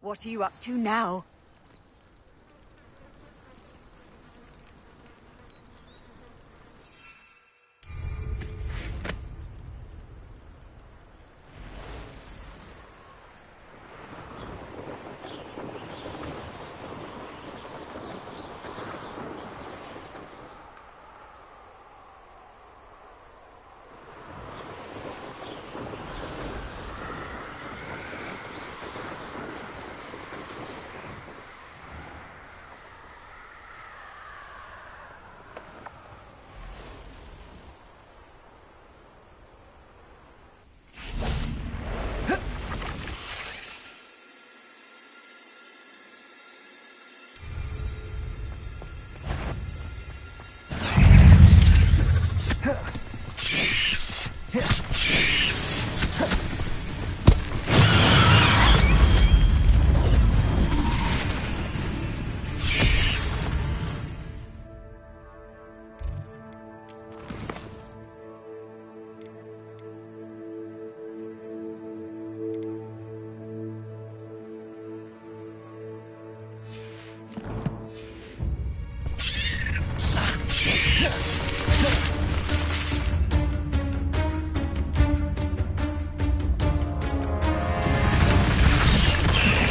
What are you up to now?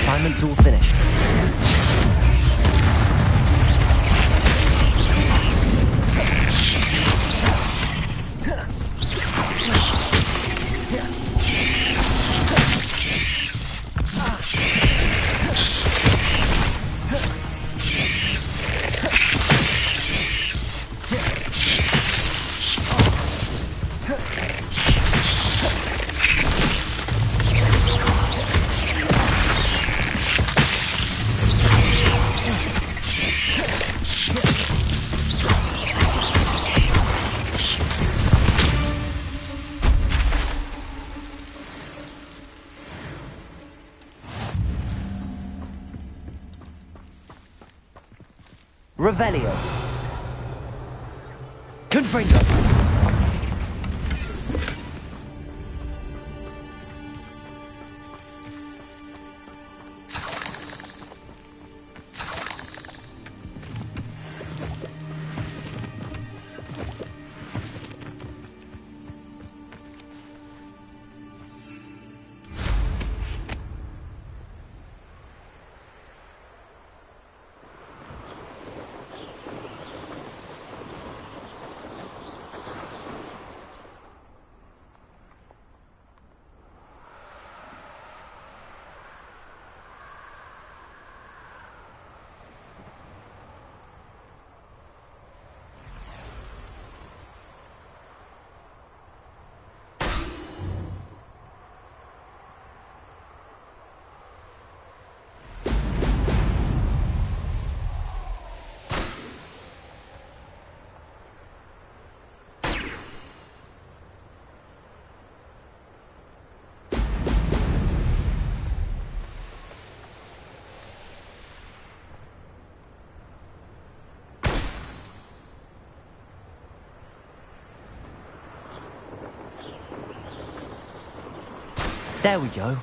Assignment's all finished. Revelio. Confringo. There we go.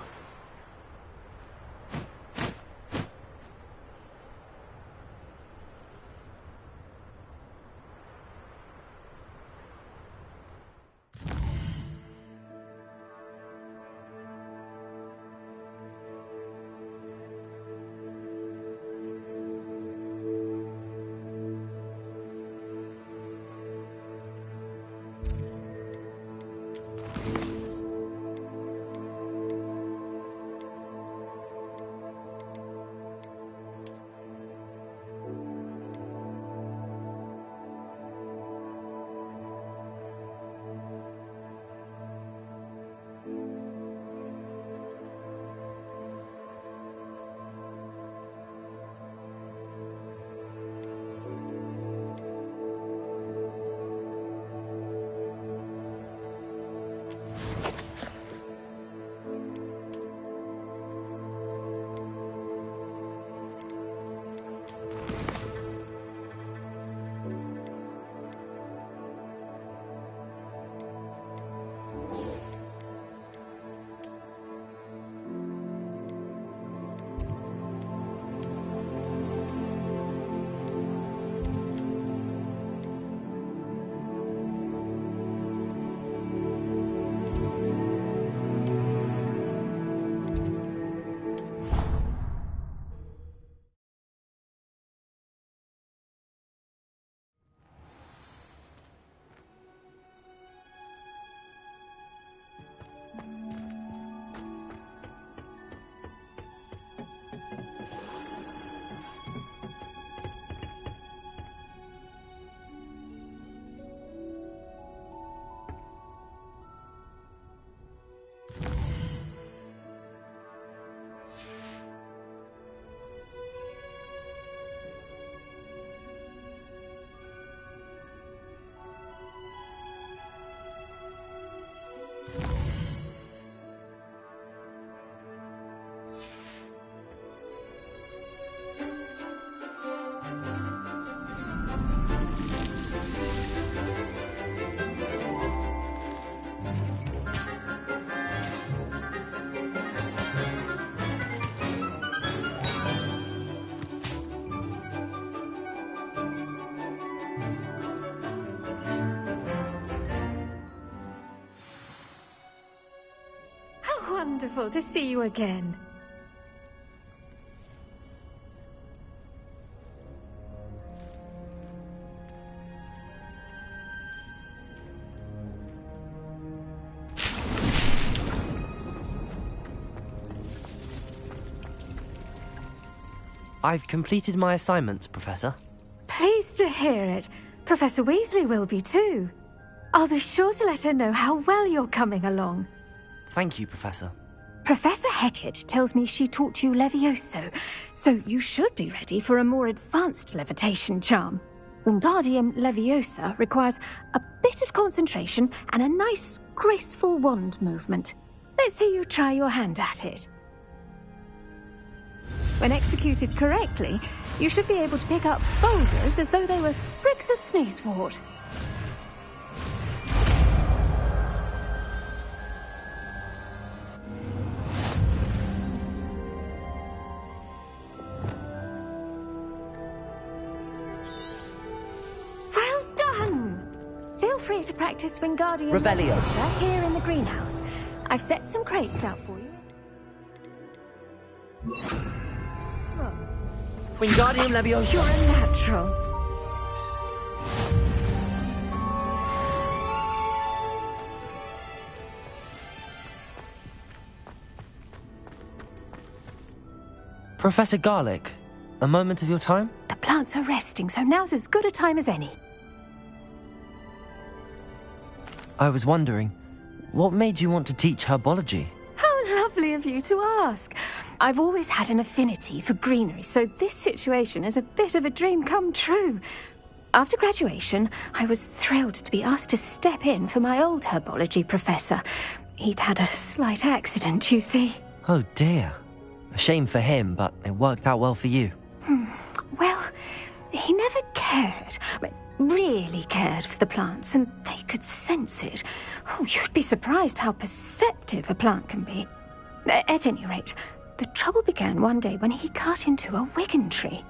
Wonderful to see you again. I've completed my assignments, Professor. Pleased to hear it. Professor Weasley will be too. I'll be sure to let her know how well you're coming along. Thank you, Professor. Professor Hecat tells me she taught you Levioso, so you should be ready for a more advanced levitation charm. Wingardium Leviosa requires a bit of concentration and a nice, graceful wand movement. Let's see you try your hand at it. When executed correctly, you should be able to pick up boulders as though they were sprigs of sneezewort. Free to practice Wingardium Leviosa here in the greenhouse. I've set some crates out for you. Wingardium Leviosa! You're a natural. Professor Garlick, a moment of your time? The plants are resting, so now's as good a time as any. I was wondering, what made you want to teach herbology? How lovely of you to ask. I've always had an affinity for greenery, so this situation is a bit of a dream come true. After graduation, I was thrilled to be asked to step in for my old herbology professor. He'd had a slight accident, you see. Oh dear. A shame for him, but it worked out well for you. Well, he never cared. Really cared for the plants, and they could sense it. Oh, you'd be surprised how perceptive a plant can be. At any rate, the trouble began one day when he cut into a wigan tree.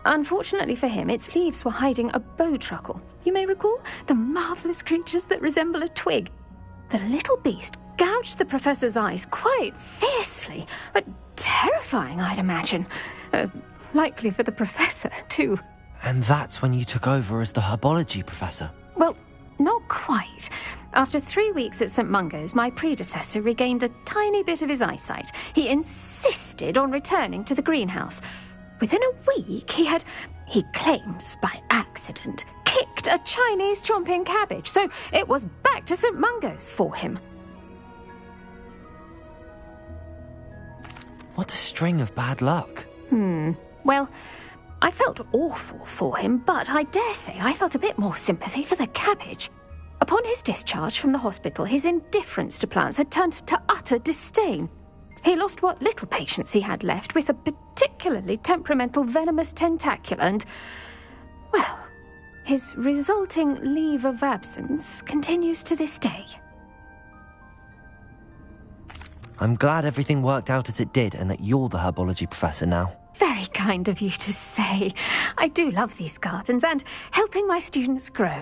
Unfortunately for him, its leaves were hiding a bowtruckle. You may recall the marvellous creatures that resemble a twig. The little beast gouged the professor's eyes quite fiercely, but terrifying, I'd imagine. Likely for the professor, too. And that's when you took over as the herbology professor? Well, not quite. After 3 weeks at St. Mungo's, my predecessor regained a tiny bit of his eyesight. He insisted on returning to the greenhouse. Within a week, he claims by accident, kicked a Chinese chomping cabbage, so it was back to St. Mungo's for him. What a string of bad luck. Well, I felt awful for him, but I dare say I felt a bit more sympathy for the cabbage. Upon his discharge from the hospital, his indifference to plants had turned to utter disdain. He lost what little patience he had left with a particularly temperamental venomous tentacula and, well, his resulting leave of absence continues to this day. I'm glad everything worked out as it did and that you're the herbology professor now. Very kind of you to say. I do love these gardens and helping my students grow.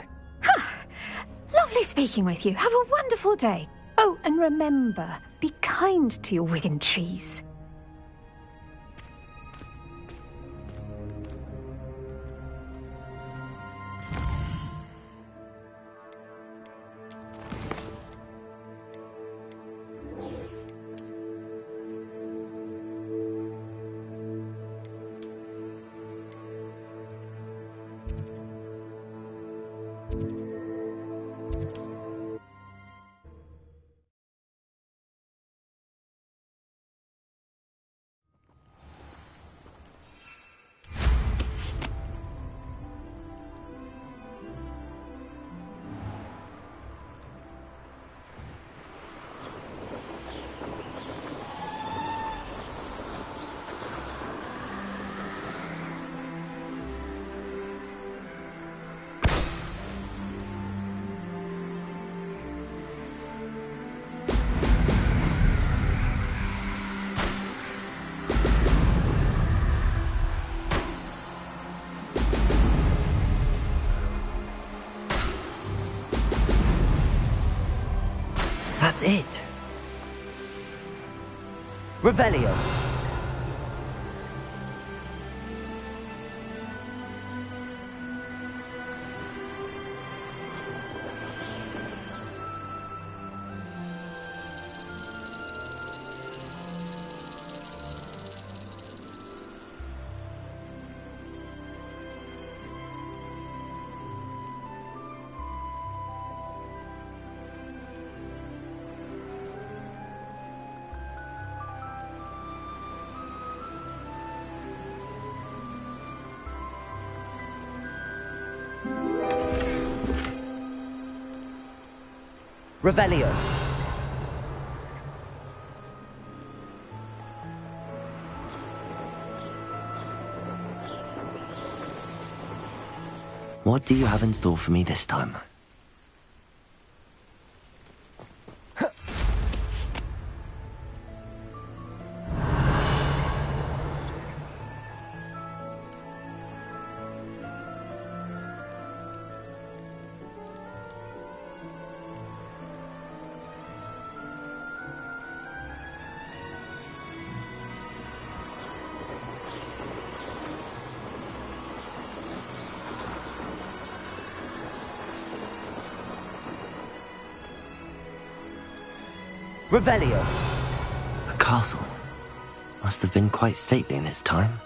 Lovely speaking with you. Have a wonderful day. Oh, and remember, be kind to your Wigan trees. That's it. Revelio. Revelio. What do you have in store for me this time? Revelio. A castle. Must have been quite stately in its time.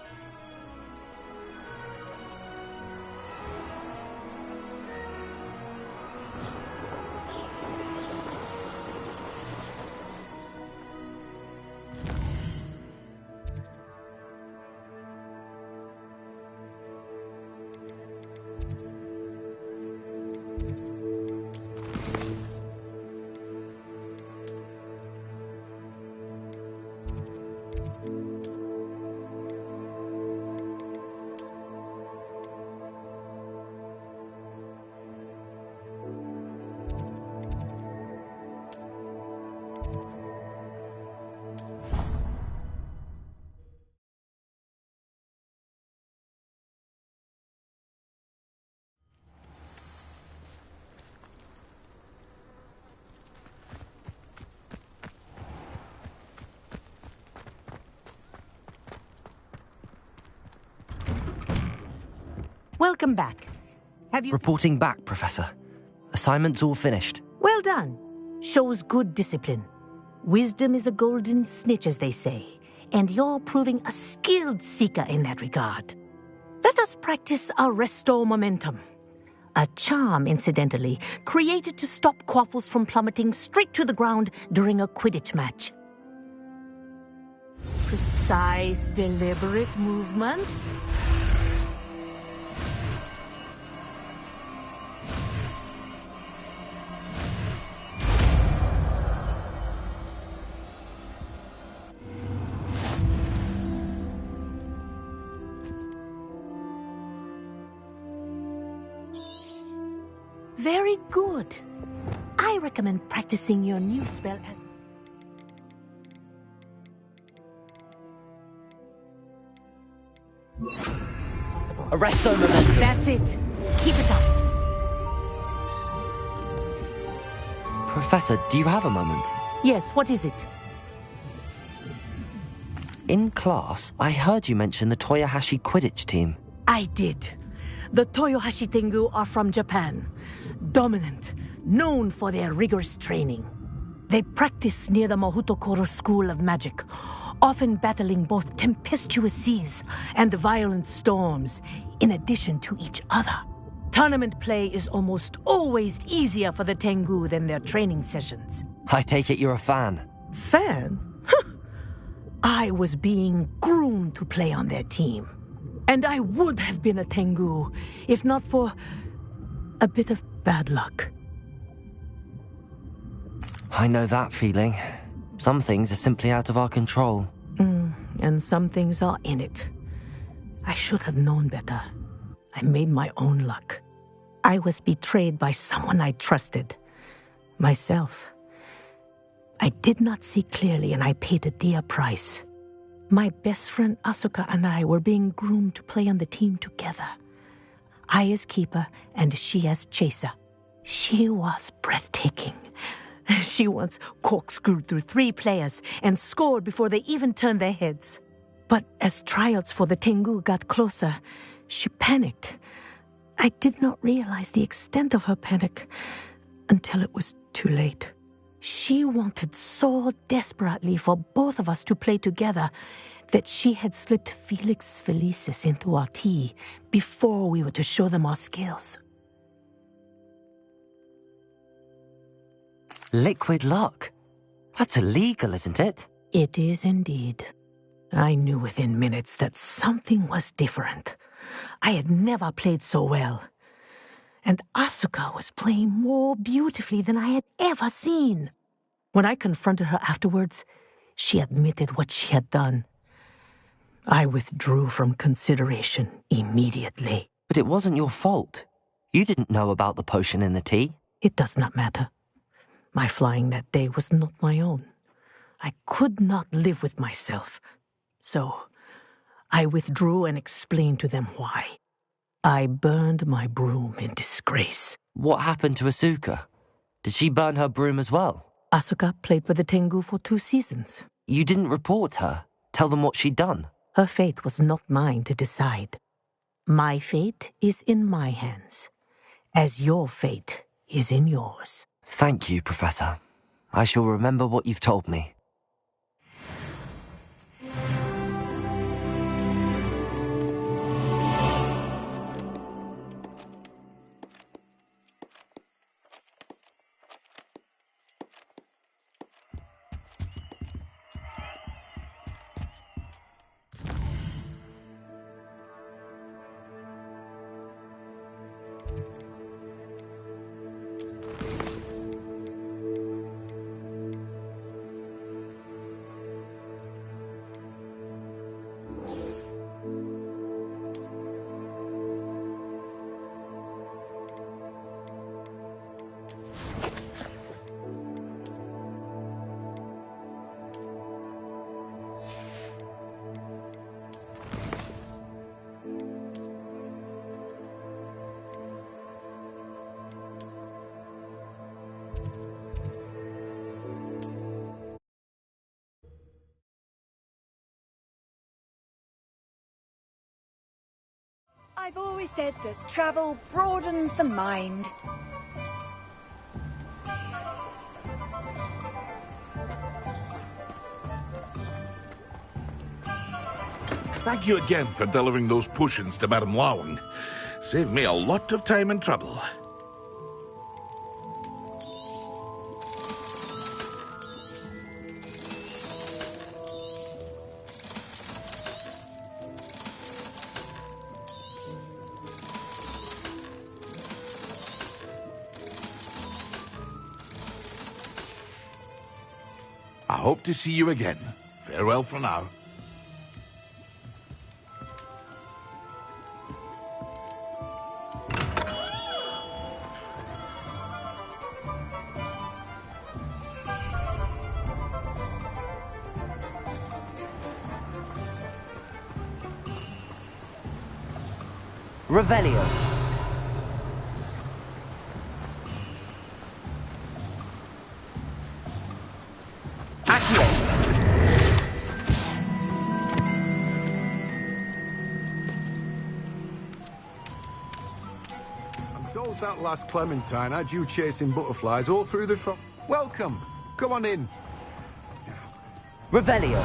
Welcome back. Have you... Reporting back, Professor. Assignment's all finished. Well done. Shows good discipline. Wisdom is a golden snitch, as they say, and you're proving a skilled seeker in that regard. Let us practice our Restore Momentum. A charm, incidentally, created to stop quaffles from plummeting straight to the ground during a Quidditch match. Precise, deliberate movements. Very good. I recommend practicing your new spell as... Arresto momentum. That's it. Keep it up. Professor, do you have a moment? Yes, what is it? In class, I heard you mention the Toyohashi Quidditch team. I did. The Toyohashi Tengu are from Japan. Dominant, known for their rigorous training. They practice near the Mahutokoro School of Magic, often battling both tempestuous seas and violent storms, in addition to each other. Tournament play is almost always easier for the Tengu than their training sessions. I take it you're a fan. Fan? I was being groomed to play on their team. And I would have been a Tengu, if not for a bit of bad luck. I know that feeling. Some things are simply out of our control. And some things are in it. I should have known better. I made my own luck. I was betrayed by someone I trusted. Myself. I did not see clearly, and I paid a dear price. My best friend Asuka and I were being groomed to play on the team together. I as keeper, and she as chaser. She was breathtaking. She once corkscrewed through 3 players and scored before they even turned their heads. But as tryouts for the Tengu got closer, she panicked. I did not realize the extent of her panic until it was too late. She wanted so desperately for both of us to play together that she had slipped Felix Felicis into our tea before we were to show them our skills. Liquid luck? That's illegal, isn't it? It is indeed. I knew within minutes that something was different. I had never played so well. And Asuka was playing more beautifully than I had ever seen. When I confronted her afterwards, she admitted what she had done. I withdrew from consideration immediately. But it wasn't your fault. You didn't know about the potion in the tea. It does not matter. My flying that day was not my own. I could not live with myself. So, I withdrew and explained to them why. I burned my broom in disgrace. What happened to Asuka? Did she burn her broom as well? Asuka played for the Tengu for 2 seasons. You didn't report her? Tell them what she'd done? Her fate was not mine to decide. My fate is in my hands, as your fate is in yours. Thank you, Professor. I shall remember what you've told me. I've always said that travel broadens the mind. Thank you again for delivering those potions to Madame Lawing. Saved me a lot of time and trouble. I hope to see you again. Farewell for now. Revelio. Accio. I'm told that last Clementine had you chasing butterflies all through the Welcome. Come on in. Revelio.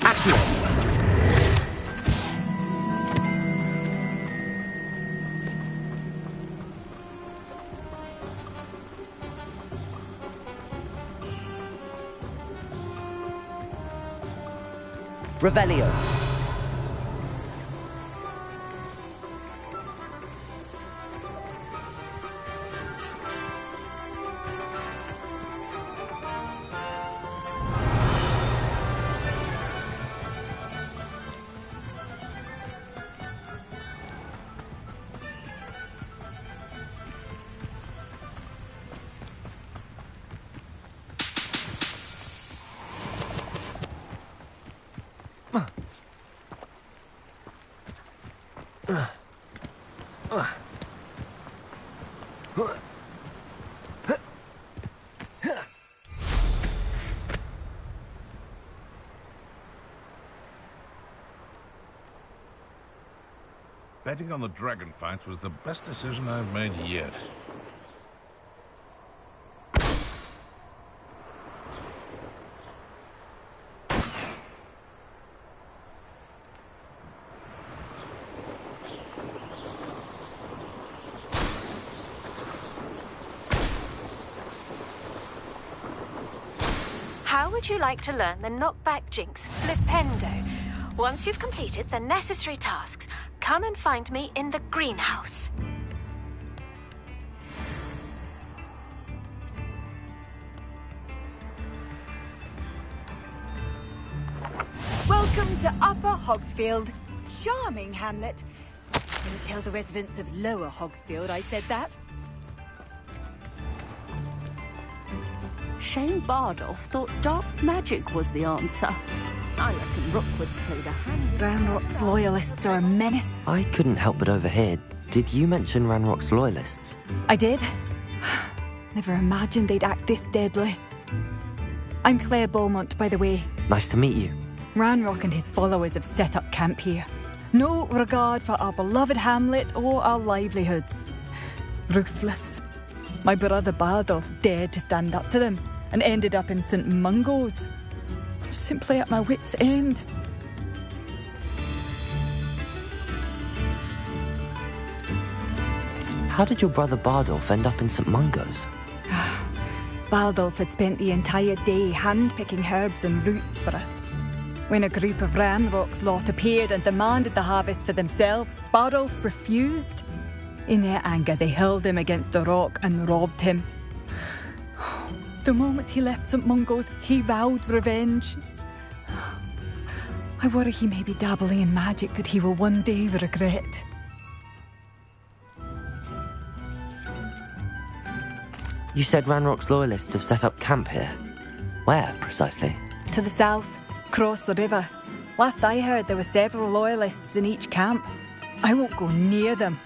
Accio. Revelio. Betting on the dragon fight was the best decision I've made yet. How would you like to learn the knockback jinx flipendo? Once you've completed the necessary tasks, come and find me in the greenhouse. Welcome to Upper Hogsfield. Charming hamlet. Don't tell the residents of Lower Hogsfield I said that. Shane Bardolph thought dark magic was the answer. I reckon Rookwood's played a hand. Ranrock's loyalists are a menace. I couldn't help but overhear. Did you mention Ranrock's loyalists? I did. Never imagined they'd act this deadly. I'm Claire Beaumont, by the way. Nice to meet you. Ranrock and his followers have set up camp here. No regard for our beloved hamlet or our livelihoods. Ruthless. My brother Bardolph dared to stand up to them and ended up in St. Mungo's. I'm simply at my wit's end. How did your brother Bardolph end up in St. Mungo's? Bardolph had spent the entire day hand-picking herbs and roots for us. When a group of Ranrock's lot appeared and demanded the harvest for themselves, Bardolph refused. In their anger, they hurled him against a rock and robbed him. The moment he left St. Mungo's, he vowed revenge. I worry he may be dabbling in magic that he will one day regret. You said Ranrock's loyalists have set up camp here. Where, precisely? To the south, across the river. Last I heard, there were several loyalists in each camp. I won't go near them.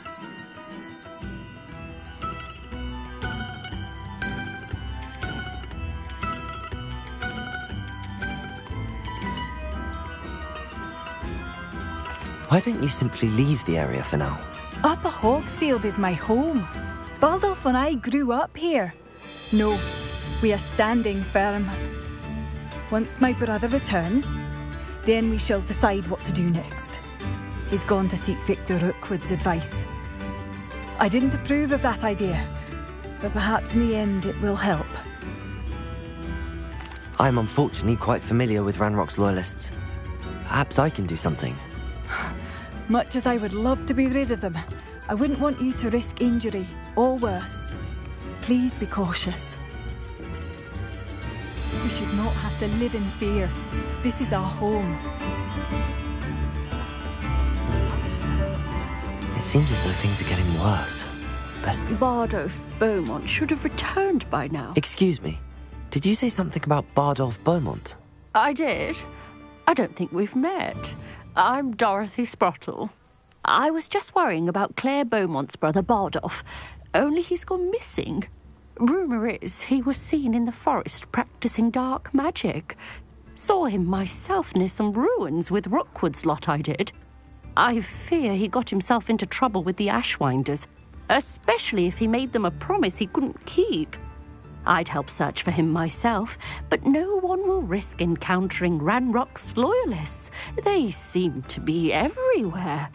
Why don't you simply leave the area for now? Upper Hogsfield is my home. Bardolph and I grew up here. No, we are standing firm. Once my brother returns, then we shall decide what to do next. He's gone to seek Victor Rookwood's advice. I didn't approve of that idea, but perhaps in the end it will help. I'm unfortunately quite familiar with Ranrock's loyalists. Perhaps I can do something. Much as I would love to be rid of them, I wouldn't want you to risk injury, or worse. Please be cautious. We should not have to live in fear. This is our home. It seems as though things are getting worse. Best be... Bardolph Beaumont should have returned by now. Excuse me. Did you say something about Bardolph Beaumont? I did. I don't think we've met. I'm Dorothy Sprottle. I was just worrying about Claire Beaumont's brother Bardolph, only he's gone missing. Rumour is he was seen in the forest practising dark magic. Saw him myself near some ruins with Rookwood's lot I did. I fear he got himself into trouble with the Ashwinders, especially if he made them a promise he couldn't keep. I'd help search for him myself, but no one will risk encountering Ranrock's loyalists. They seem to be everywhere.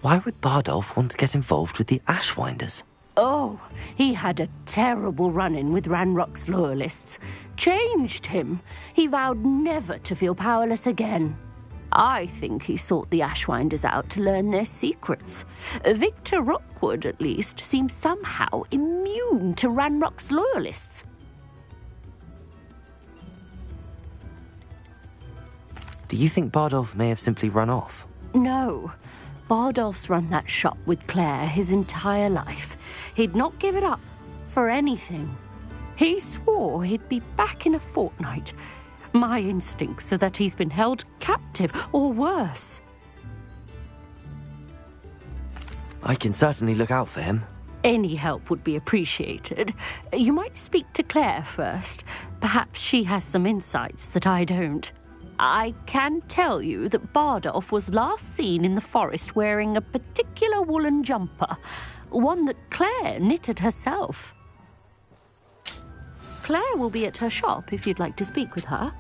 Why would Bardolph want to get involved with the Ashwinders? Oh, he had a terrible run-in with Ranrock's loyalists. Changed him. He vowed never to feel powerless again. I think he sought the Ashwinders out to learn their secrets. Victor Rookwood, at least, seems somehow immune to Ranrock's loyalists. Do you think Bardolph may have simply run off? No. Bardolph's run that shop with Claire his entire life. He'd not give it up for anything. He swore he'd be back in a fortnight. My instincts are that he's been held captive, or worse. I can certainly look out for him. Any help would be appreciated. You might speak to Claire first. Perhaps she has some insights that I don't. I can tell you that Bardolph was last seen in the forest wearing a particular woolen jumper, one that Claire knitted herself. Claire will be at her shop if you'd like to speak with her.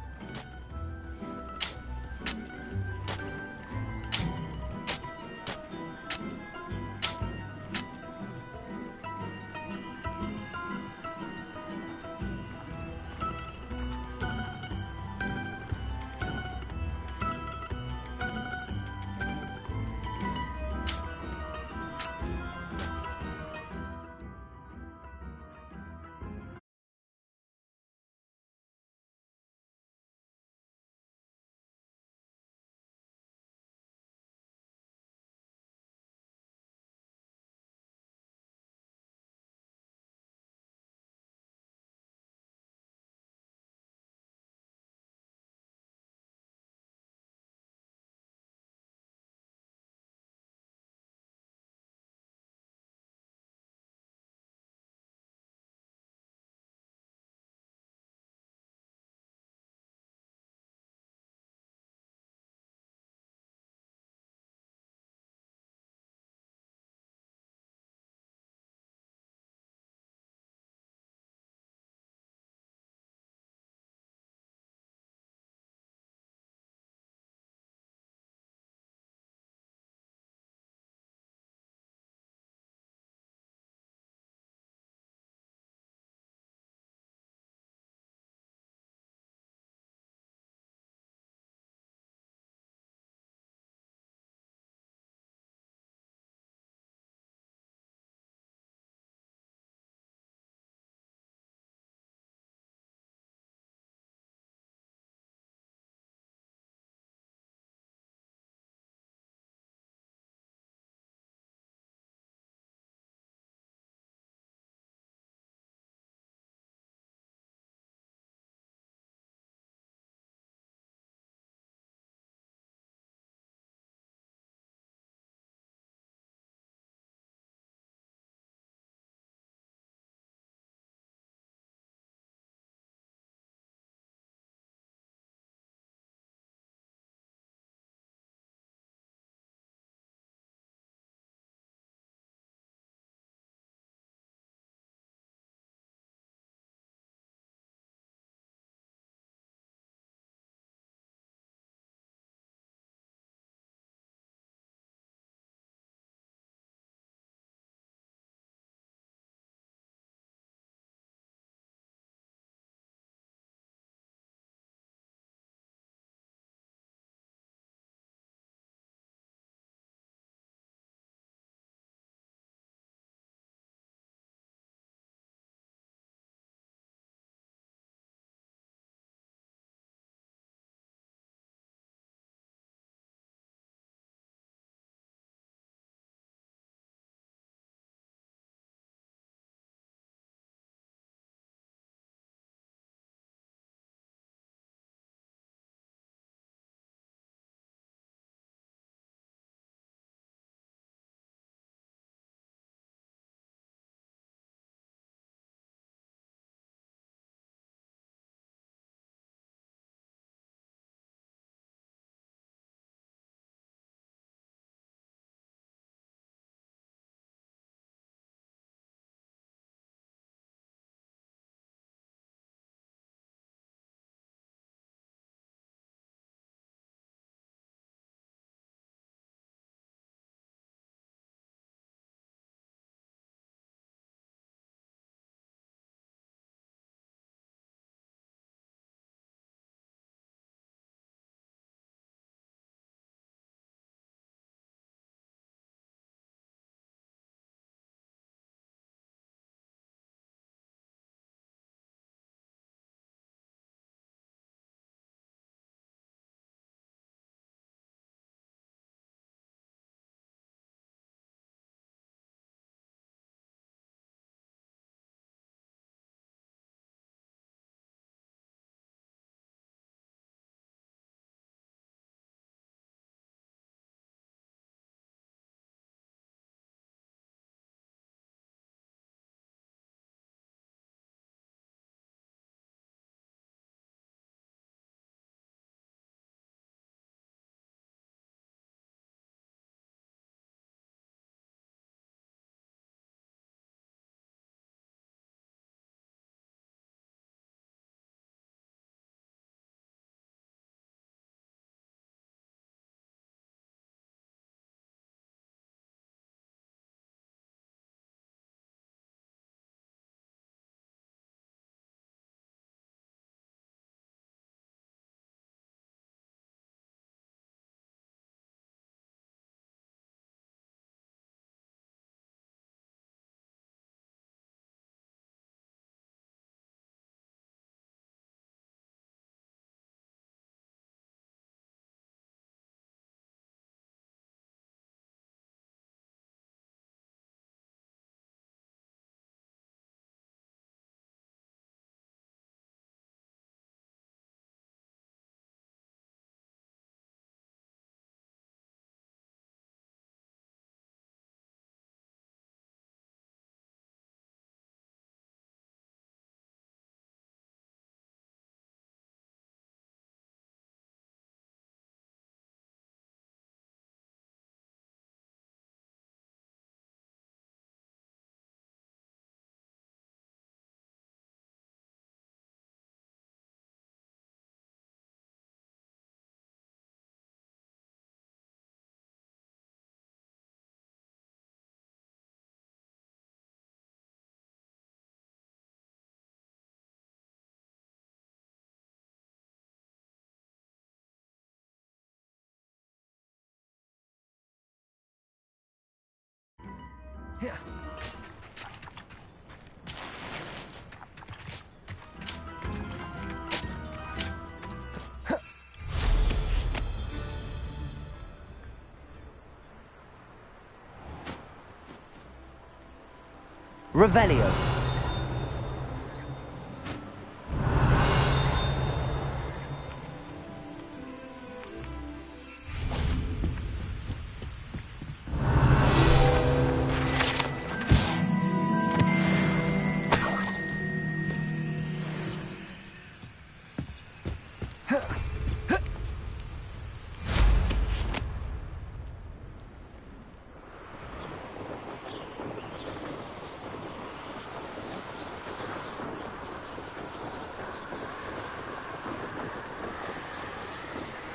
Revelio.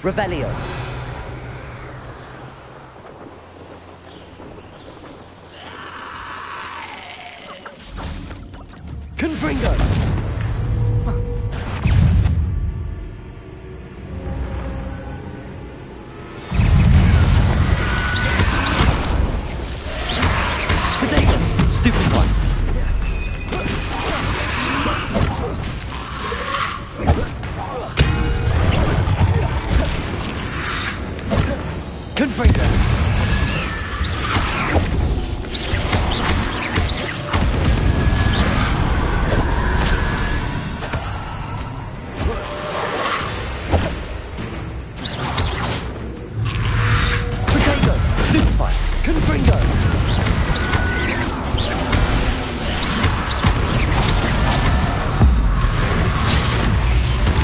Revelio. Confringo. Potato. Stupid one. Confringo. Potato. Stupefy. Confringo.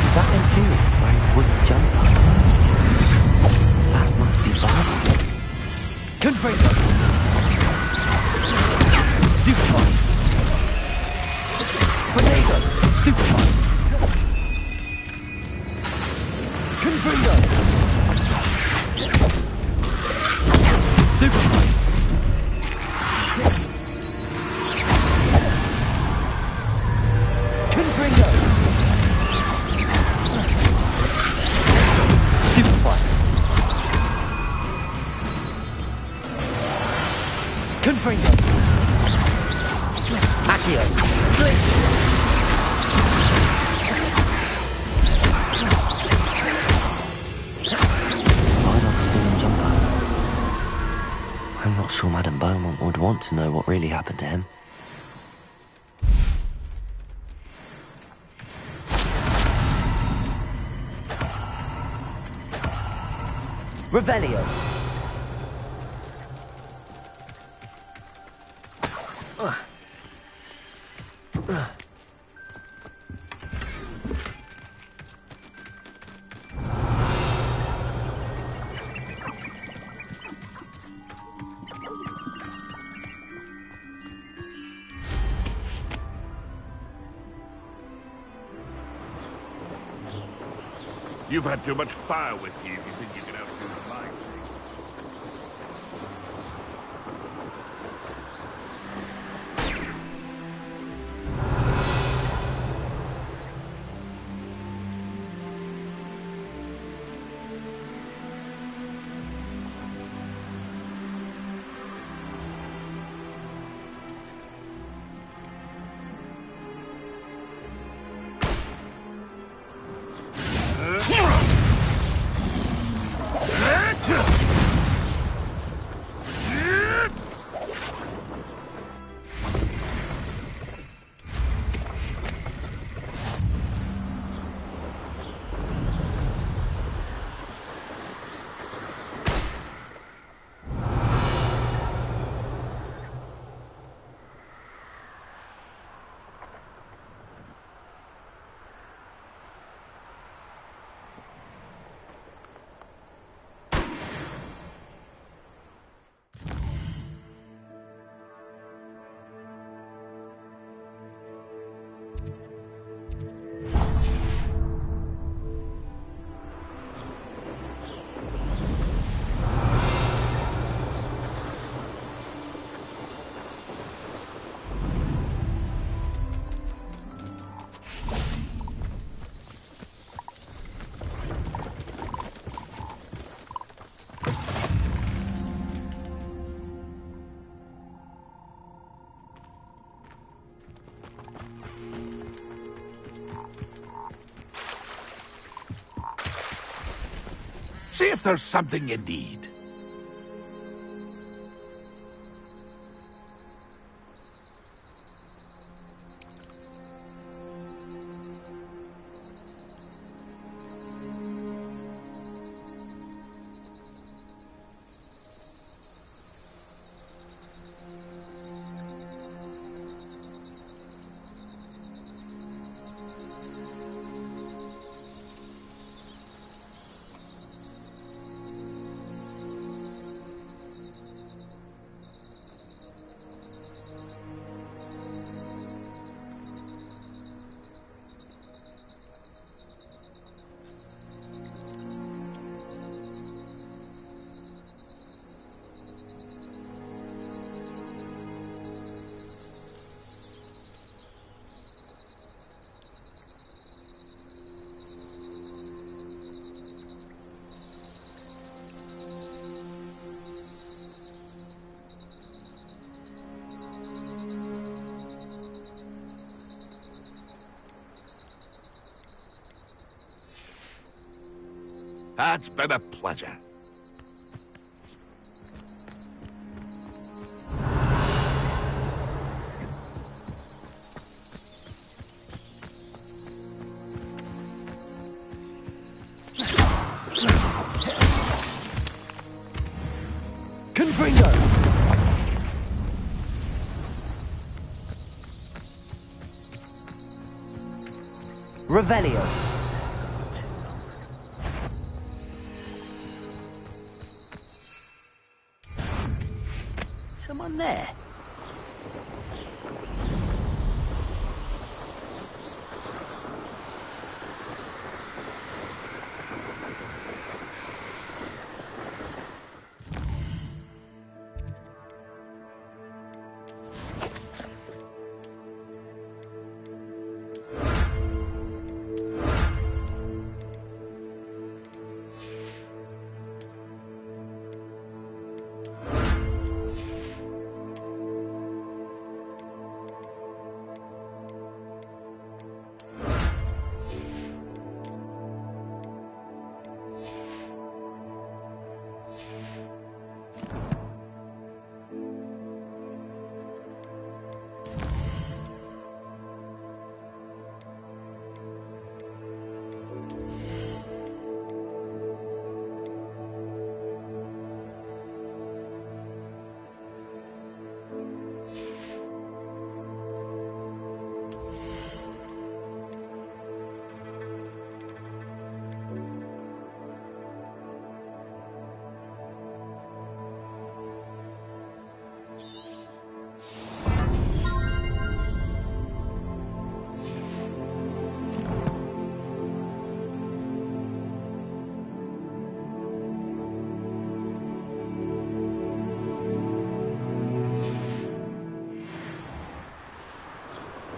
Is that Infurious wearing a woolly jumper? That must be Barbara. Confringo. Stupefy. Potato. Stupefy. Confringo. Stupefy. Confringo. Stupefy. Confringo. Accio. Blizzard. Bardolph's spinning jumper. I'm not sure Madame Beaumont would want to know what really happened to him. Revelio. You've had too much fire whiskey if you think you can outdo mine. See if there's something you need. It's been a pleasure. Confringo! Revelio. Someone there?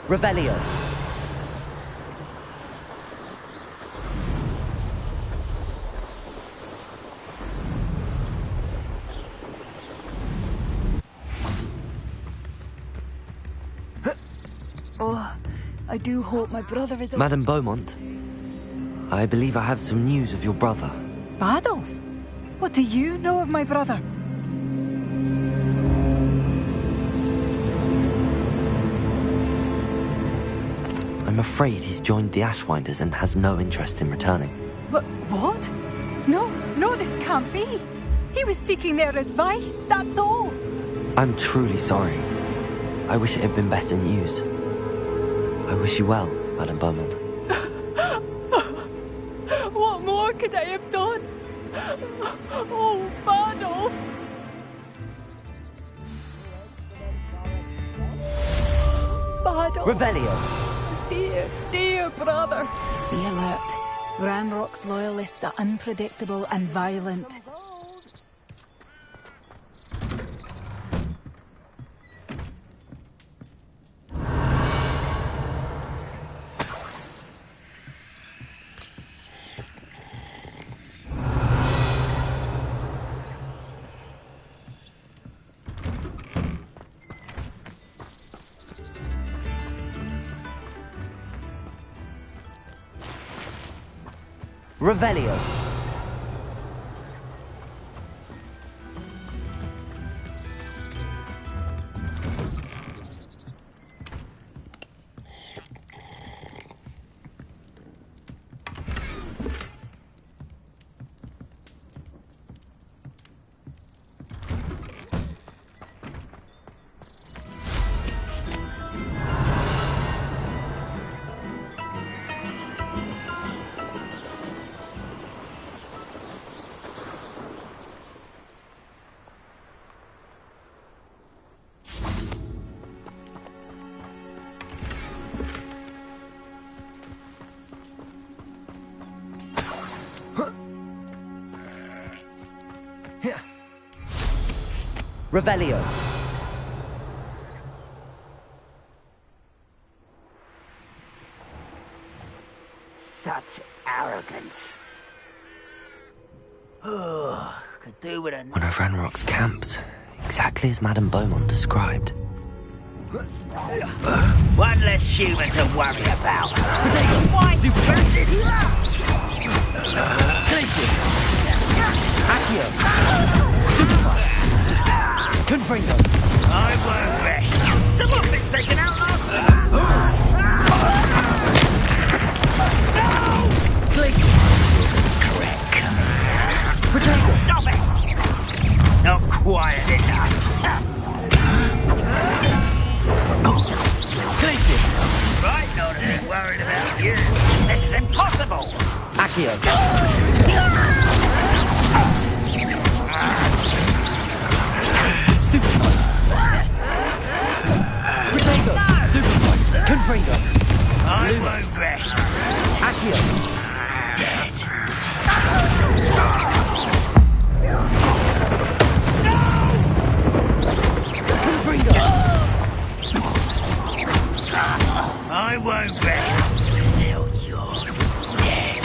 Revelio. Oh, I do hope my brother is... Madame Beaumont, I believe I have some news of your brother. Adolf? What do you know of my brother? I'm afraid he's joined the Ashwinders and has no interest in returning. What? No, this can't be. He was seeking their advice, that's all. I'm truly sorry. I wish it had been better news. I wish you well, Madame Beaumont. What more could I have done? Oh, Adolf! Adolf! Revelio! Dear brother! Be alert. Ranrock's loyalists are unpredictable and violent. Revelio. Revelio. Such arrogance. Oh, could do with a... One of Ranrock's camps, exactly as Madame Beaumont described. One less human to worry about. Why? Glacius! Accio! Stupefy! Confringo! I won't rest. Someone's been taken out last night. No! Glacius! Correct. Protego! Stop it! Not quiet enough. Glacius! Right, not a bit worried about you. This is impossible. Accio! Stupefy! Protego! Stupefy! Confringo! I won't rest. Accio! Dead. Confringo! I won't rest until you're dead.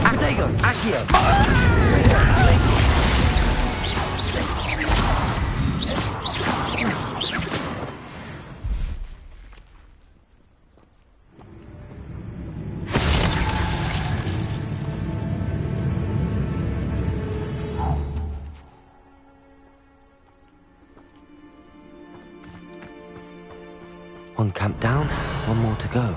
Protego! Accio! Glacius! One camp down, one more to go.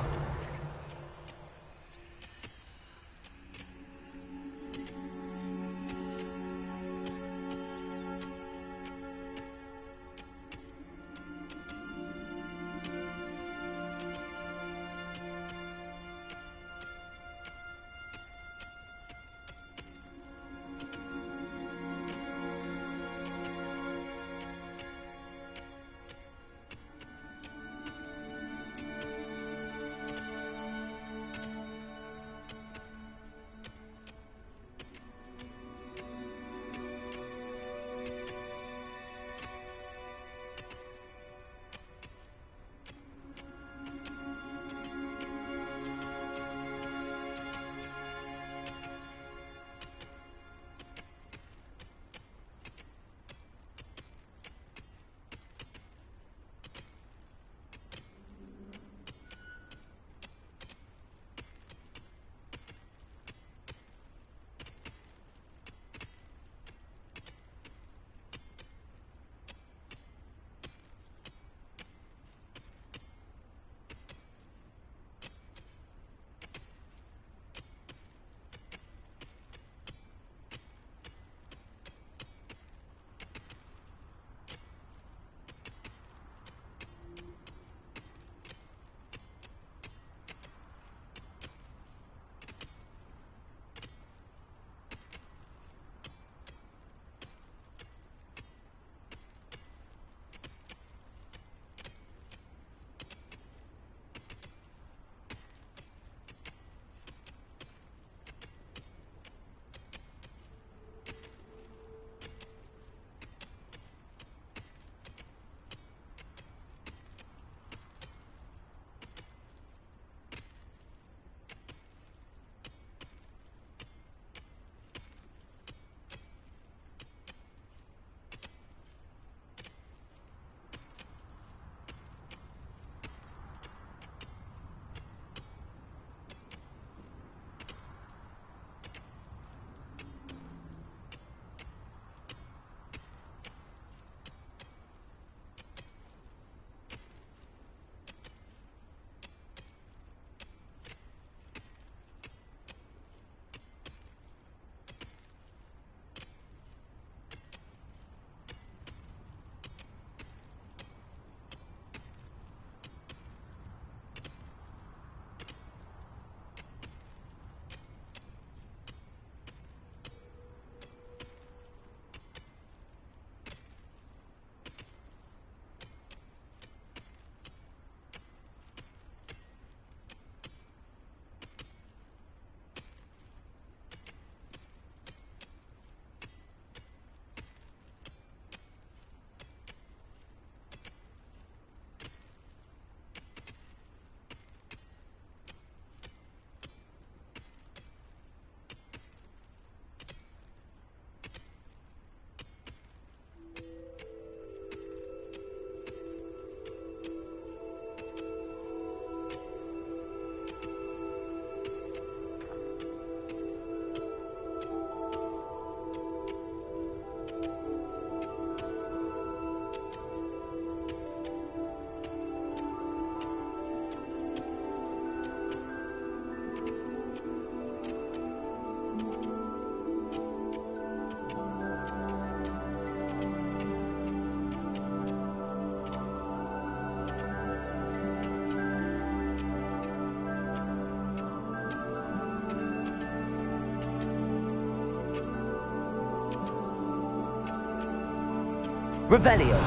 Revelio.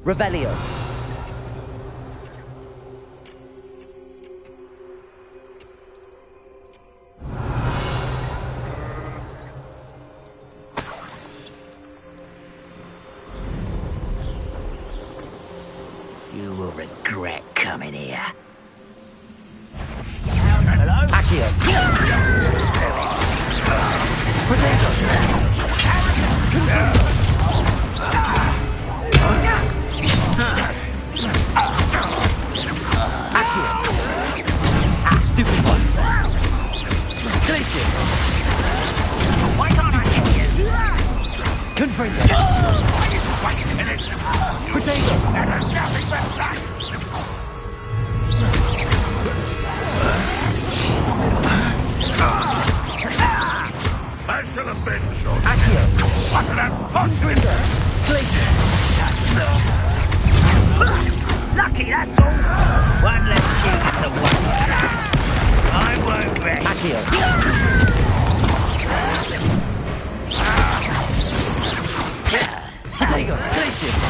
Revelio. You will regret coming here. Hello? Accio. Stupid one. Glacius. Why can't I hit you? Confringo. Potato. I shall avenge your Accio. What an unfortunate... Glacius. Lucky, that's all. One less king to one. I won't rest. Accio. Potato. Glacius.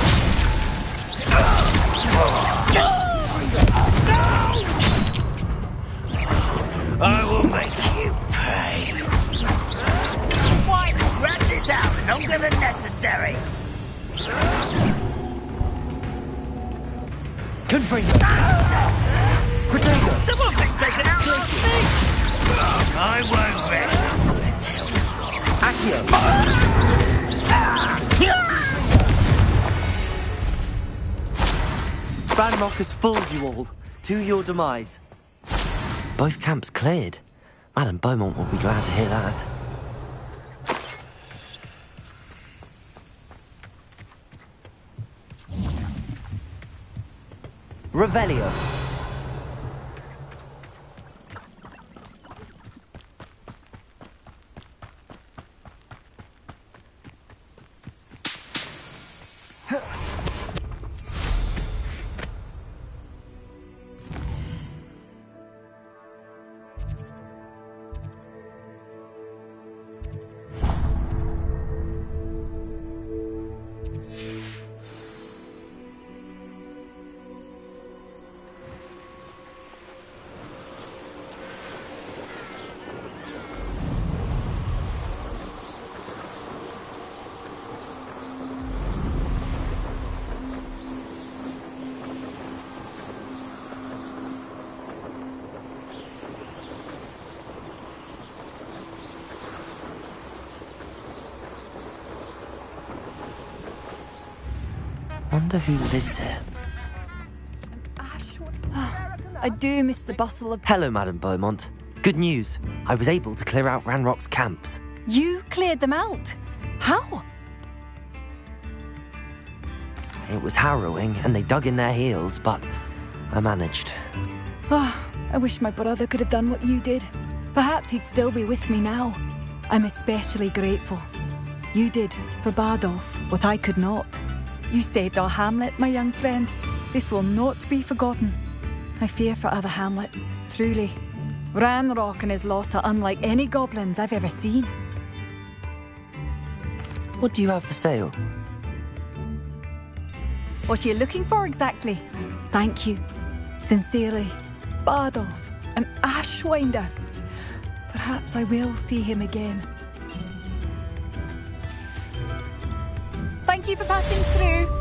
I will make you pay. Why? Rat this out, longer than necessary. Confringo. Potato. Someone been taken out last week. I won't rest until Accio. Banrock has fooled you all. To your demise. Both camps cleared. Madame Beaumont will be glad to hear that. Revelio. Wonder who lives here. I do miss the bustle of... Hello, Madame Beaumont. Good news. I was able to clear out Ranrock's camps. You cleared them out? How? It was harrowing, and they dug in their heels, but I managed. Oh, I wish my brother could have done what you did. Perhaps he'd still be with me now. I'm especially grateful. You did, for Bardolph, what I could not. You saved our hamlet, my young friend. This will not be forgotten. I fear for other hamlets, truly. Ranrock and his lot are unlike any goblins I've ever seen. What do you have for sale? What are you looking for exactly? Thank you. Sincerely, Bardolph, an Ashwinder. Perhaps I will see him again. Thank you for passing through.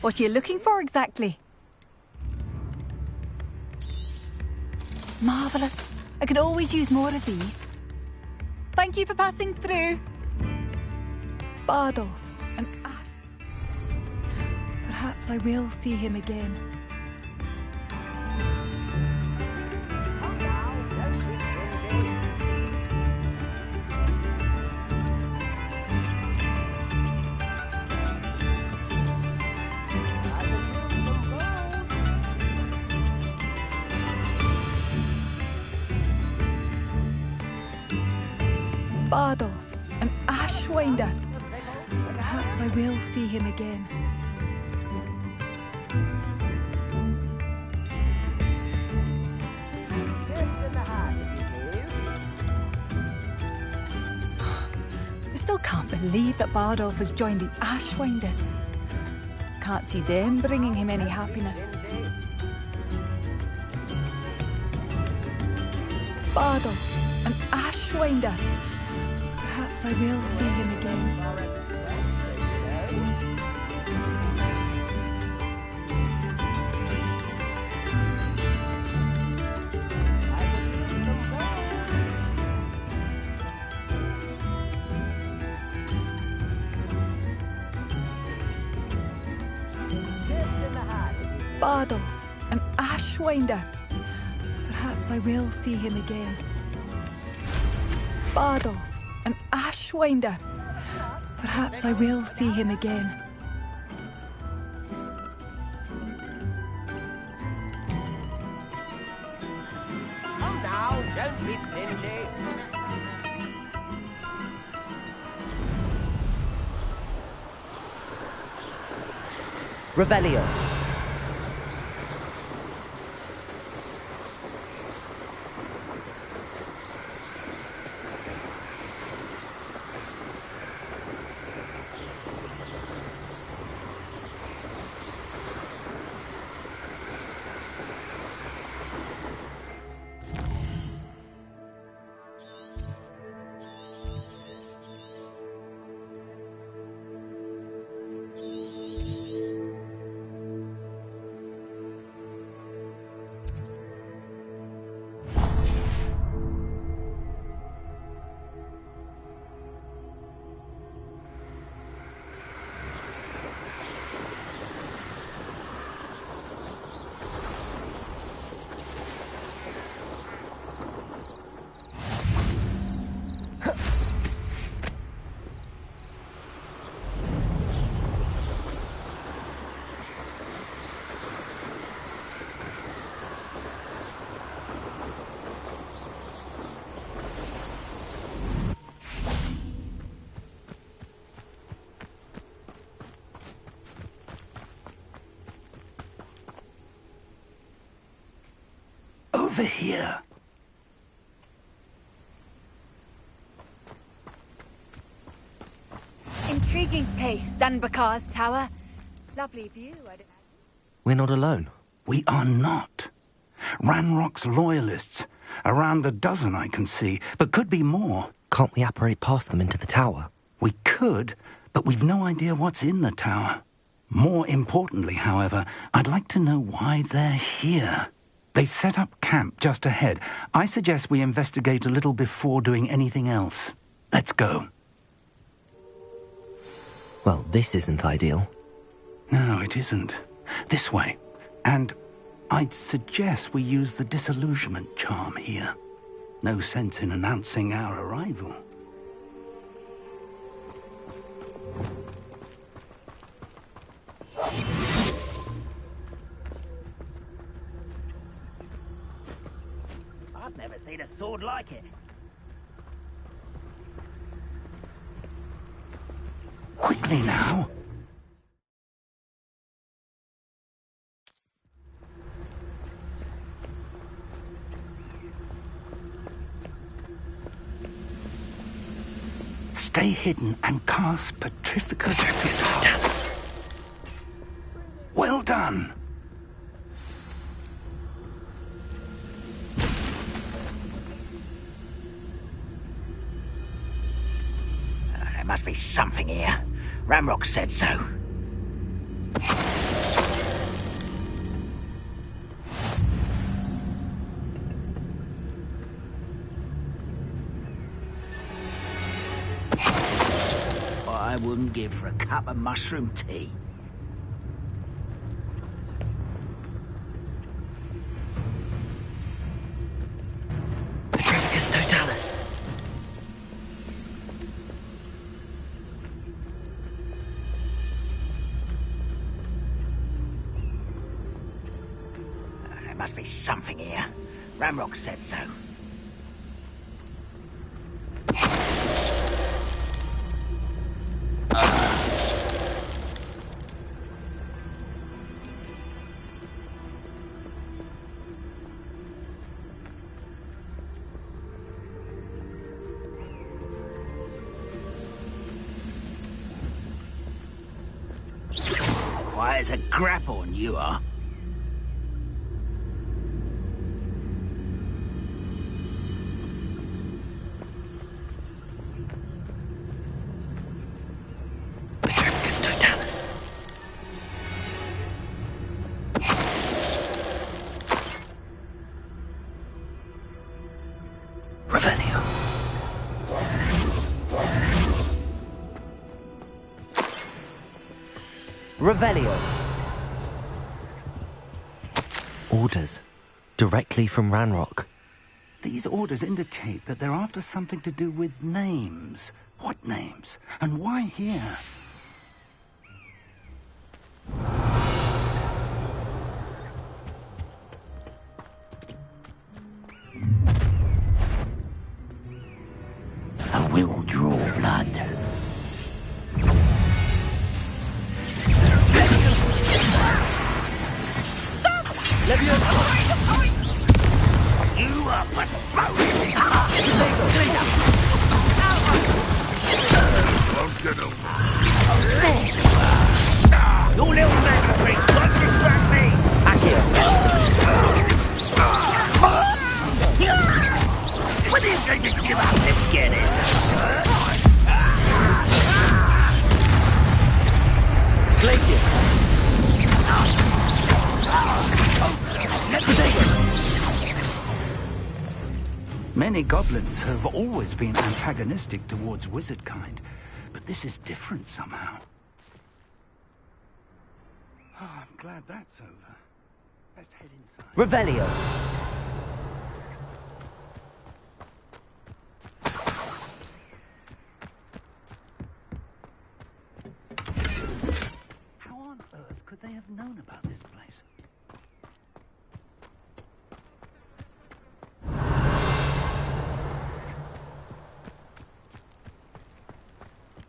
What are you looking for exactly? Marvellous. I could always use more of these. Thank you for passing through. Bardolph and Ash. Perhaps I will see him again. Bardolph and Ashwinder. Perhaps I will see him again. I still can't believe that Bardolph has joined the Ashwinders. Can't see them bringing him any happiness. Bardolph and Ashwinder. Perhaps I will see him again. Bardolph and Ashwinder. Perhaps I will see him again. Bardolph and Ashwinder. Perhaps I will see him again. Come now, don't be stingy. Revelio. Over here. Intriguing place, Zanbakar's tower. Lovely view, I'd imagine. We're not alone. We are not. Ranrock's loyalists. Around a dozen I can see, but could be more. Can't we apparate past them into the tower? We could, but we've no idea what's in the tower. More importantly, however, I'd like to know why they're here. They've set up camp just ahead. I suggest we investigate a little before doing anything else. Let's go. Well, this isn't ideal. No, it isn't. This way. And I'd suggest we use the disillusionment charm here. No sense in announcing our arrival. I've never seen a sword like it. Quickly now. Stay hidden and cast Petrificus Totalis. Well done. There must be something here. Ramrock said so. I wouldn't give for a cup of mushroom tea. Petrificus totalis. There must be something here. Ramrock said so. Quiet as a grapple, you are. Petrificus totalis. Revelio. Revelio. Orders. Directly from Ranrock. These orders indicate that they're after something to do with names. What names? And why here? I will draw blood. You are postponing! Won't get over. Your little magic tricks don't distract me! When are you going to give up this scaredness? Glacius. Many goblins have always been antagonistic towards wizard kind, but this is different somehow. Oh, I'm glad that's over. Let's head inside. Revelio. How on earth could they have known about this place?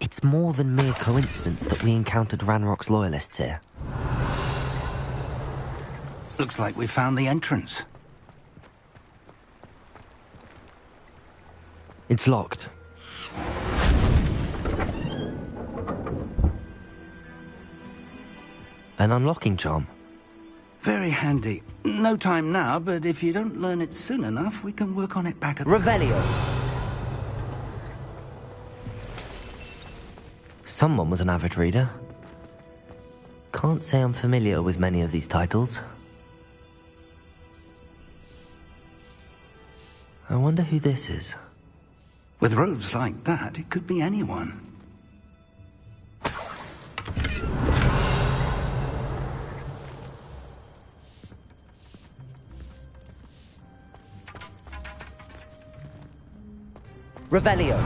It's more than mere coincidence that we encountered Ranrock's loyalists here. Looks like we found the entrance. It's locked. An unlocking charm. Very handy. No time now, but if you don't learn it soon enough, we can work on it back at the... Revelio. Someone was an avid reader. Can't say I'm familiar with many of these titles. I wonder who this is. With robes like that, it could be anyone. Revelio.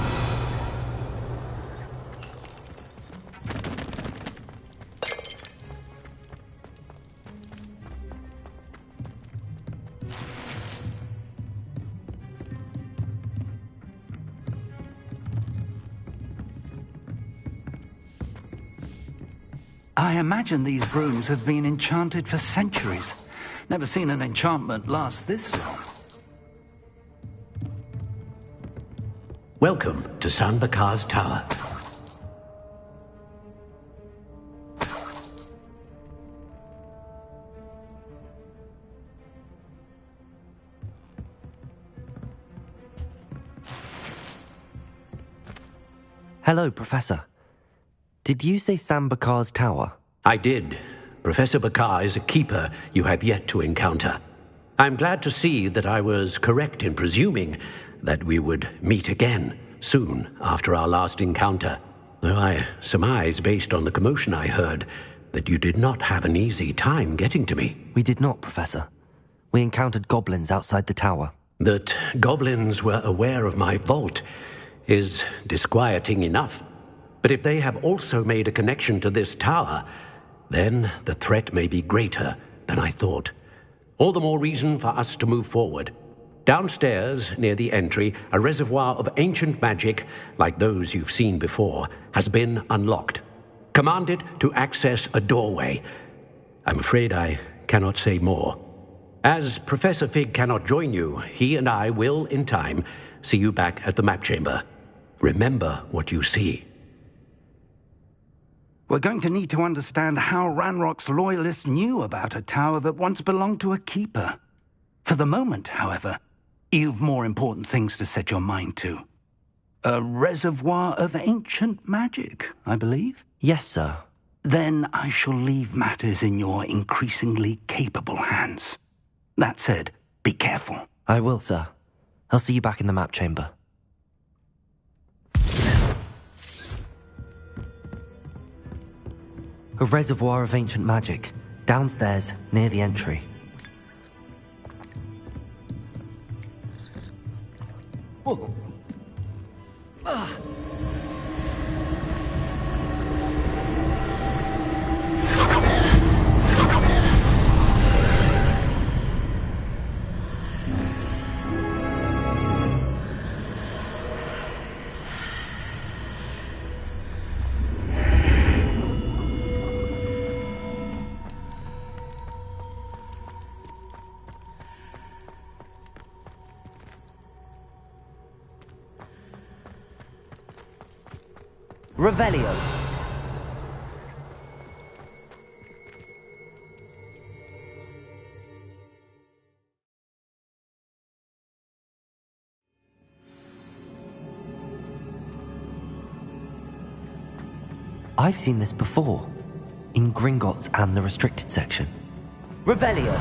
I imagine these rooms have been enchanted for centuries. Never seen an enchantment last this long. Welcome to San Bakar's Tower. Hello, Professor. Did you say San Bakar's Tower? I did. Professor Bakar is a keeper you have yet to encounter. I'm glad to see that I was correct in presuming that we would meet again soon after our last encounter. though I surmise, based on the commotion I heard, that you did not have an easy time getting to me. We did not, Professor. We encountered goblins outside the tower. That goblins were aware of my vault is disquieting enough. But if they have also made a connection to this tower, then the threat may be greater than I thought. All the more reason for us to move forward. Downstairs, near the entry, a reservoir of ancient magic, like those you've seen before, has been unlocked. Command it to access a doorway. I'm afraid I cannot say more. As Professor Fig cannot join you, he and I will, in time, see you back at the map chamber. Remember what you see. We're going to need to understand how Ranrock's loyalists knew about a tower that once belonged to a keeper. For the moment, however, you've more important things to set your mind to. A reservoir of ancient magic, I believe? Yes, sir. Then I shall leave matters in your increasingly capable hands. That said, be careful. I will, sir. I'll see you back in the map chamber. A reservoir of ancient magic, downstairs, near the entry. Whoa. Revelio. I've seen this before, in Gringotts and the restricted section. Revelio.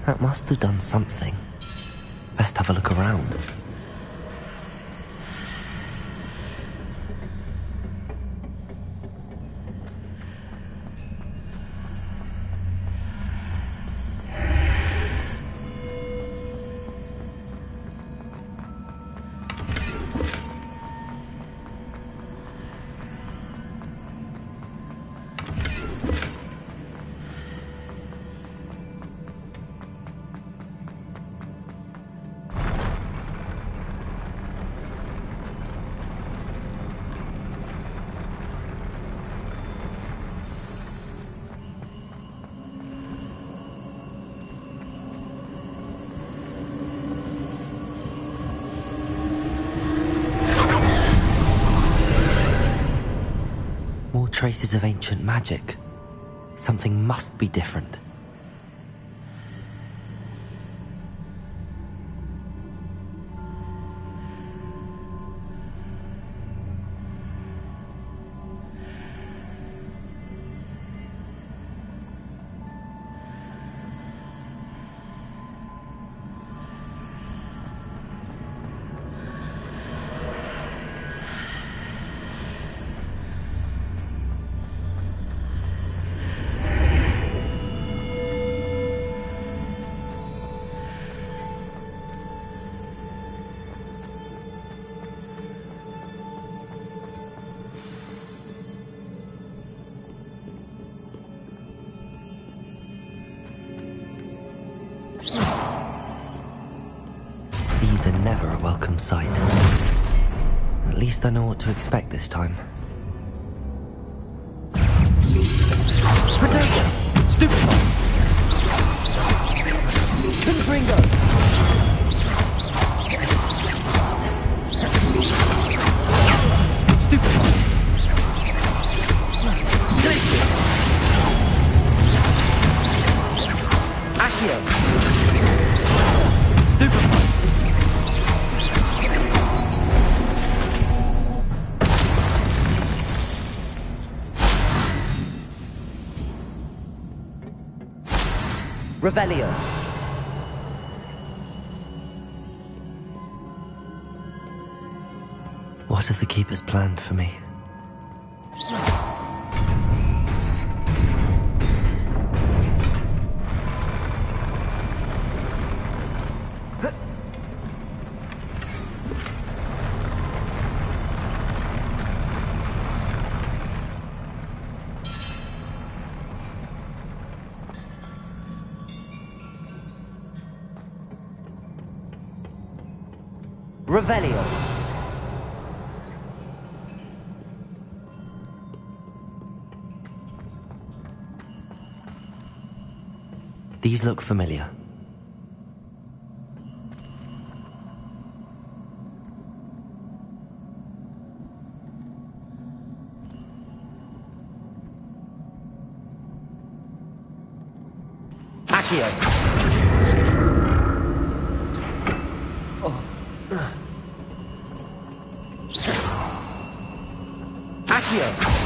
That must have done something. Best have a look around. More traces of ancient magic. Something must be different. These are never a welcome sight. At least I know what to expect this time. Potato! Stupefy! Confringo! Stupefy! Glacius! Revelio. What have the Keepers planned for me? Revelio. These look familiar. Accio. Accio.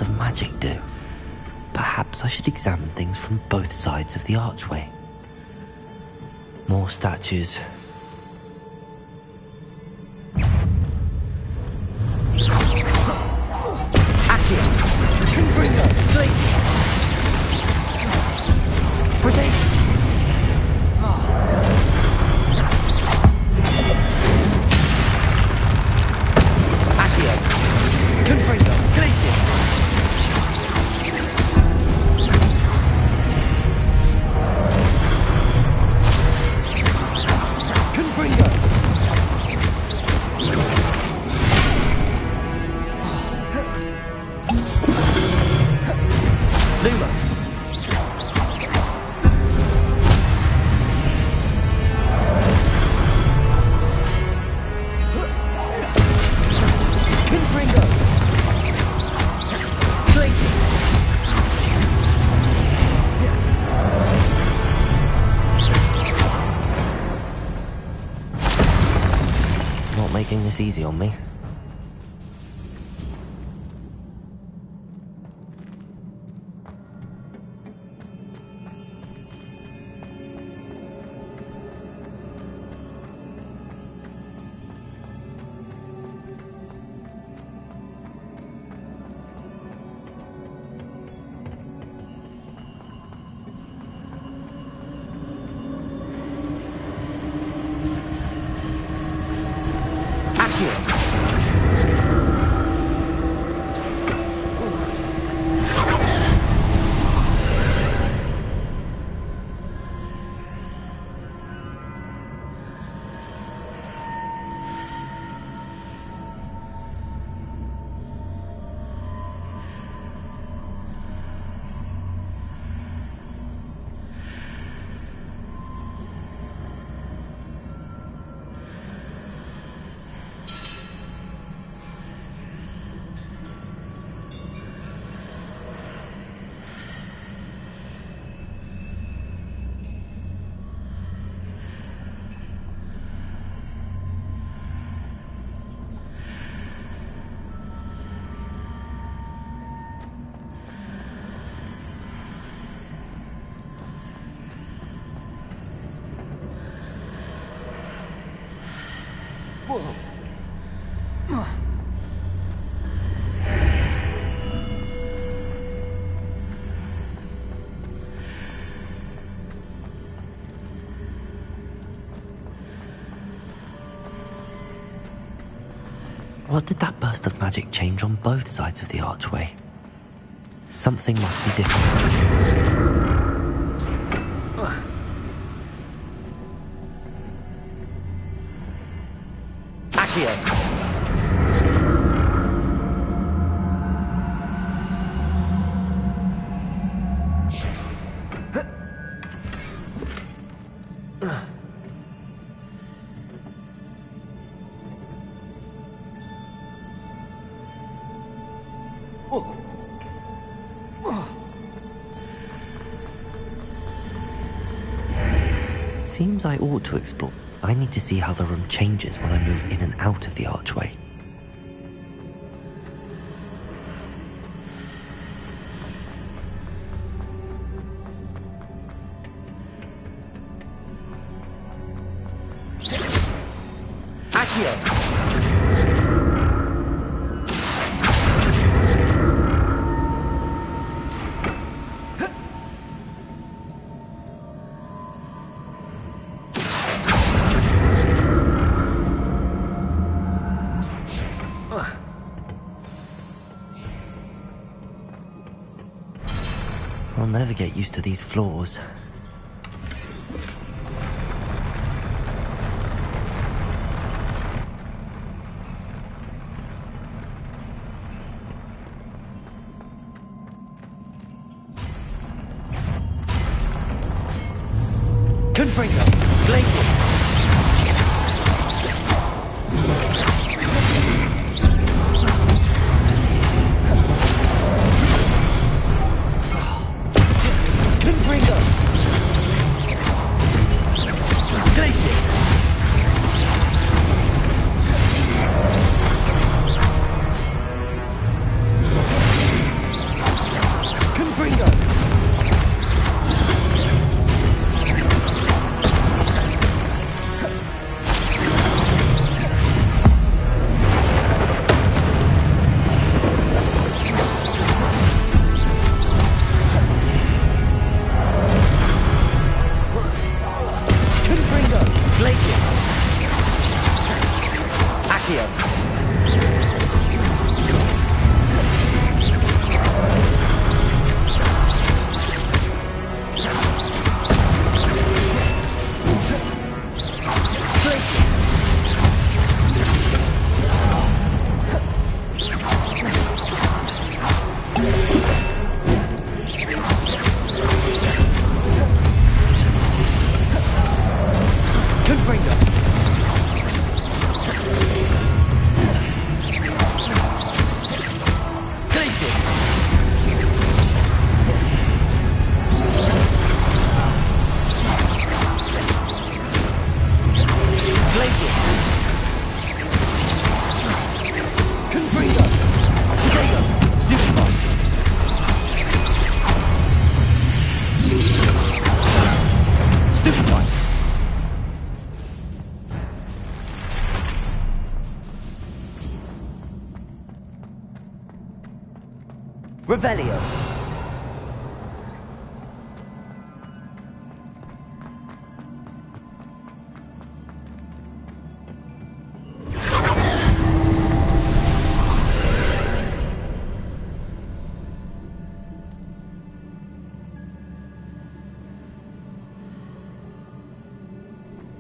Of magic do? Perhaps I should examine things from both sides of the archway. More statues. Accio! Confringo! Glacius! Predation! Accio! Confringo! Glacius! Making this easy on me. Accio! What did that burst of magic change on both sides of the archway? Something must be different. Accio! Seems I ought to explore. I need to see how the room changes when I move in and out of the archway. Accio! I'll never get used to these floors. Confringo! Glaciers! Revelio.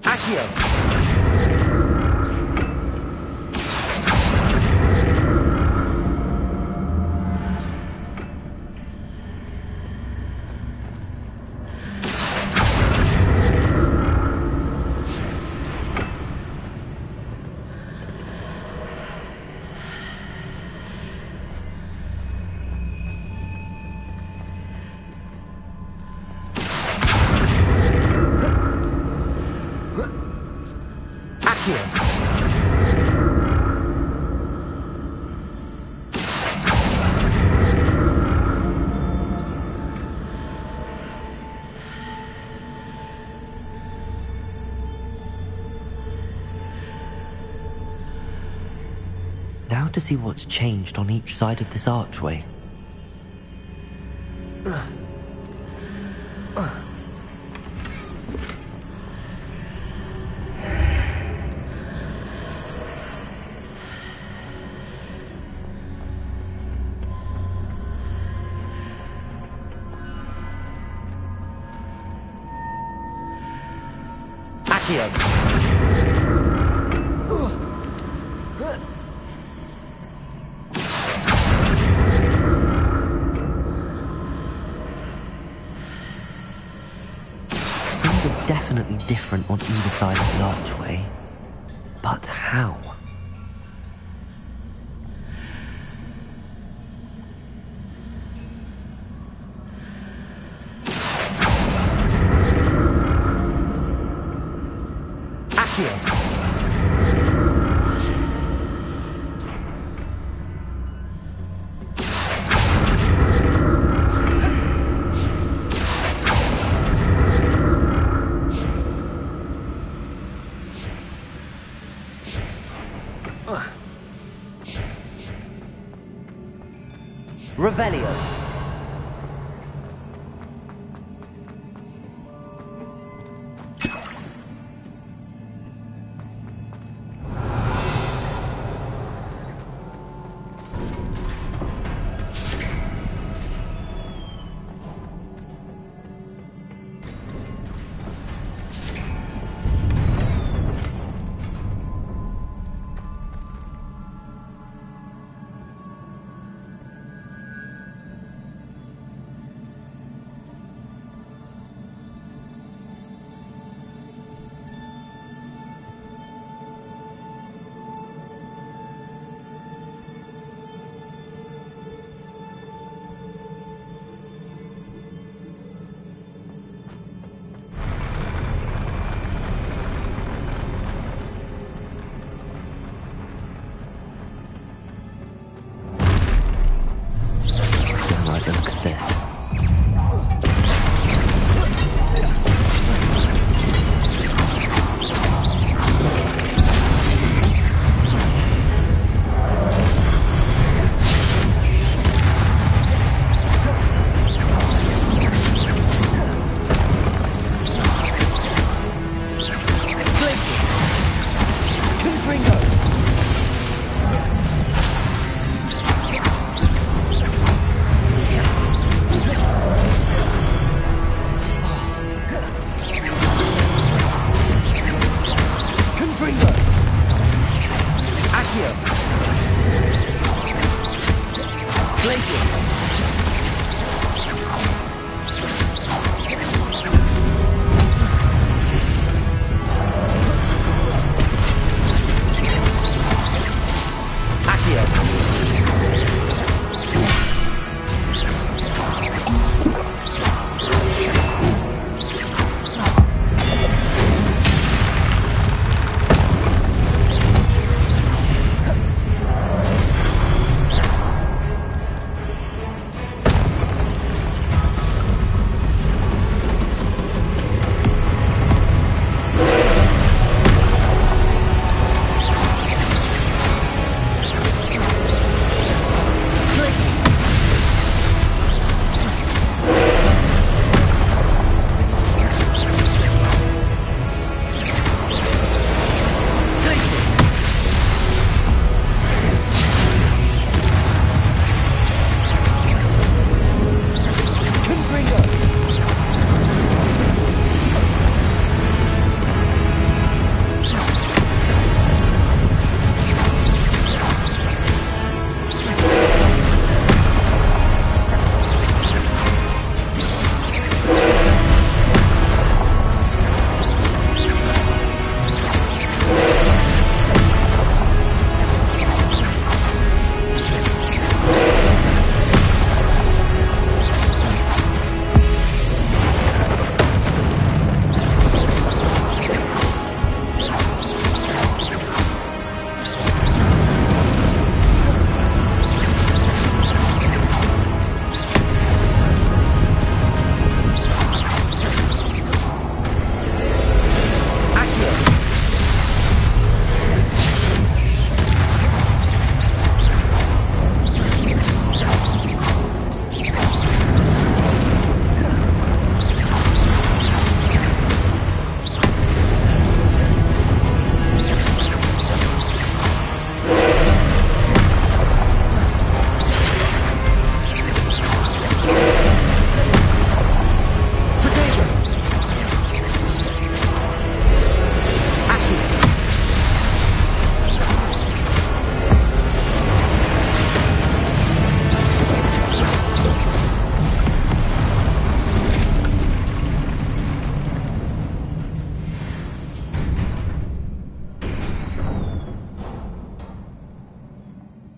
Accio. to see what's changed on each side of this archway. Things are definitely different on either side of the archway. But how? Revelio. Right, look at this.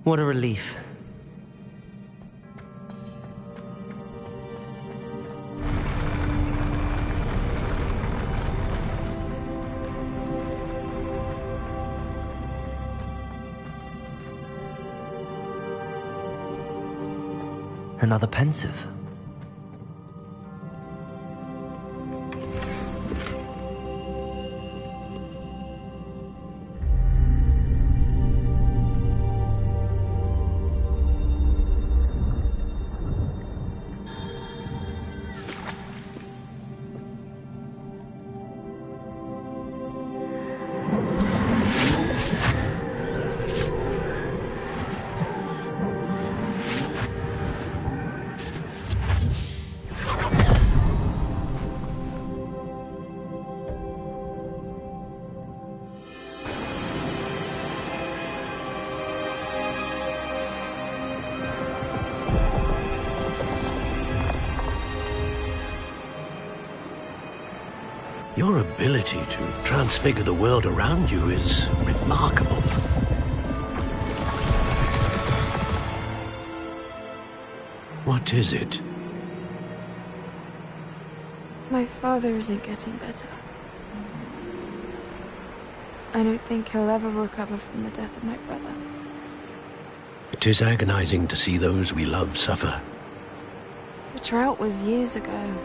What a relief. Another pensive. Your ability to transfigure the world around you is remarkable. What is it? My father isn't getting better. I don't think he'll ever recover from the death of my brother. It is agonizing to see those we love suffer. The drought was years ago.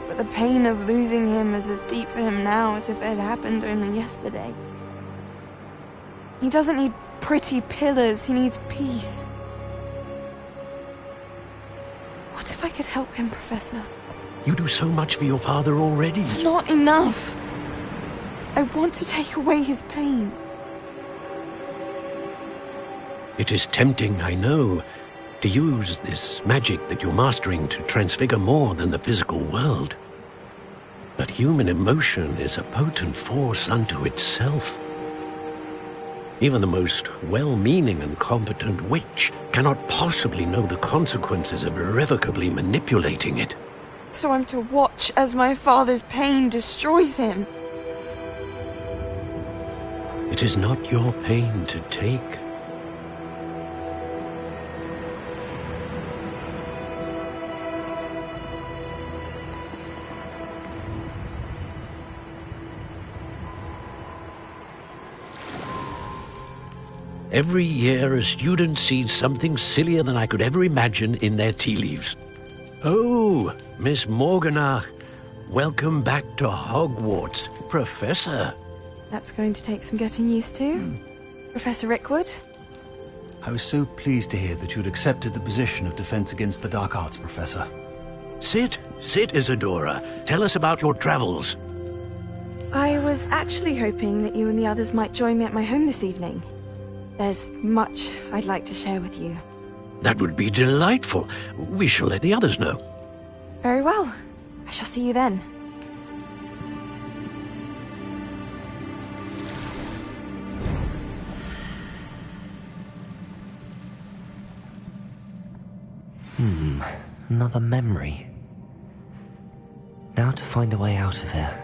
But the pain of losing him is as deep for him now as if it had happened only yesterday. He doesn't need pretty pillars, he needs peace. What if I could help him, Professor? You do so much for your father already. It's not enough. I want to take away his pain. It is tempting, I know, to use this magic that you're mastering to transfigure more than the physical world. But human emotion is a potent force unto itself. Even the most well-meaning and competent witch cannot possibly know the consequences of irrevocably manipulating it. So I'm to watch as my father's pain destroys him. It is not your pain to take. Every year, a student sees something sillier than I could ever imagine in their tea leaves. Oh, Miss Morganach, welcome back to Hogwarts, Professor. That's going to take some getting used to. Professor Rickwood? I was so pleased to hear that you'd accepted the position of Defense Against the Dark Arts, Professor. Sit, Isadora. Tell us about your travels. I was actually hoping that you and the others might join me at my home this evening. There's much I'd like to share with you. That would be delightful. We shall let the others know. Very well. I shall see you then. Another memory. Now to find a way out of here.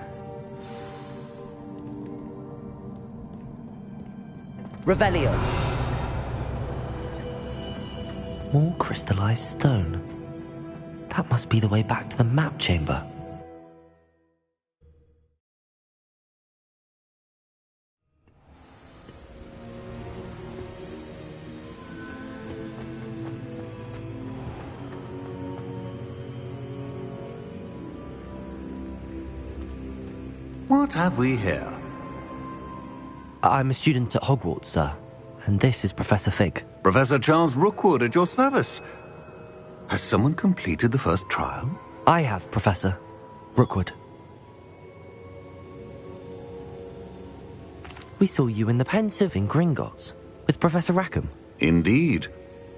Revelio. More crystallized stone. That must be the way back to the map chamber. What have we here? I'm a student at Hogwarts, sir, and this is Professor Fig. Professor Charles Rookwood at your service. Has someone completed the first trial? I have, Professor Rookwood. We saw you in the Pensive in Gringotts with Professor Rackham. Indeed.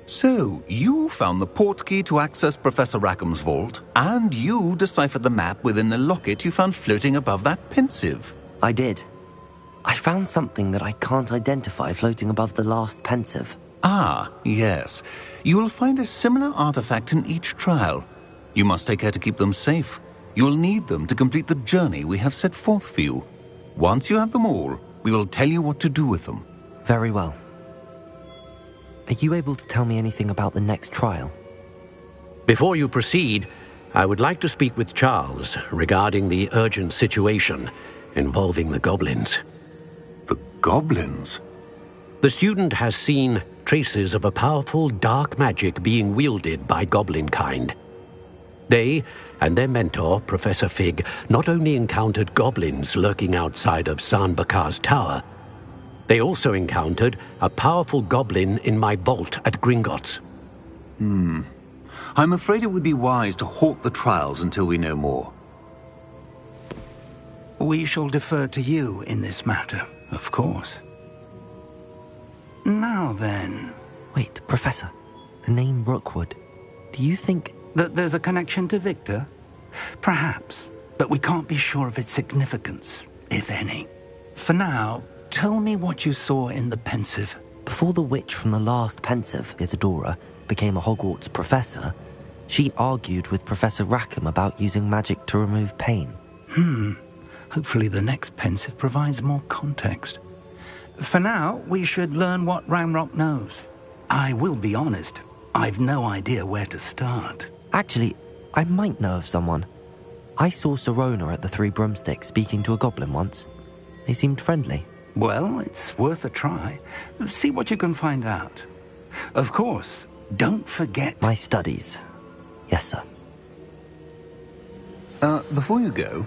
So, you found the portkey to access Professor Rackham's vault, and you deciphered the map within the locket you found floating above that Pensive. I did. I found something that I can't identify floating above the last Pensive. Ah, yes. You will find a similar artifact in each trial. You must take care to keep them safe. You will need them to complete the journey we have set forth for you. Once you have them all, we will tell you what to do with them. Very well. Are you able to tell me anything about the next trial? Before you proceed, I would like to speak with Charles regarding the urgent situation involving the goblins. The goblins? The student has seen traces of a powerful dark magic being wielded by goblin kind. They and their mentor, Professor Fig, not only encountered goblins lurking outside of San Bakar's tower, they also encountered a powerful goblin in my vault at Gringotts. I'm afraid it would be wise to halt the trials until we know more. We shall defer to you in this matter, of course. Now then... Wait, Professor. The name Rookwood. Do you think... that there's a connection to Victor? Perhaps, but we can't be sure of its significance, if any. For now, tell me what you saw in the Pensive. Before the witch from the last Pensive, Isadora, became a Hogwarts professor, she argued with Professor Rackham about using magic to remove pain. Hopefully the next Pensive provides more context. For now, we should learn what Ranrock knows. I will be honest, I've no idea where to start. Actually, I might know of someone. I saw Sirona at the Three Broomsticks speaking to a goblin once. They seemed friendly. Well, it's worth a try. See what you can find out. Of course, don't forget... my studies. Yes, sir. Before you go...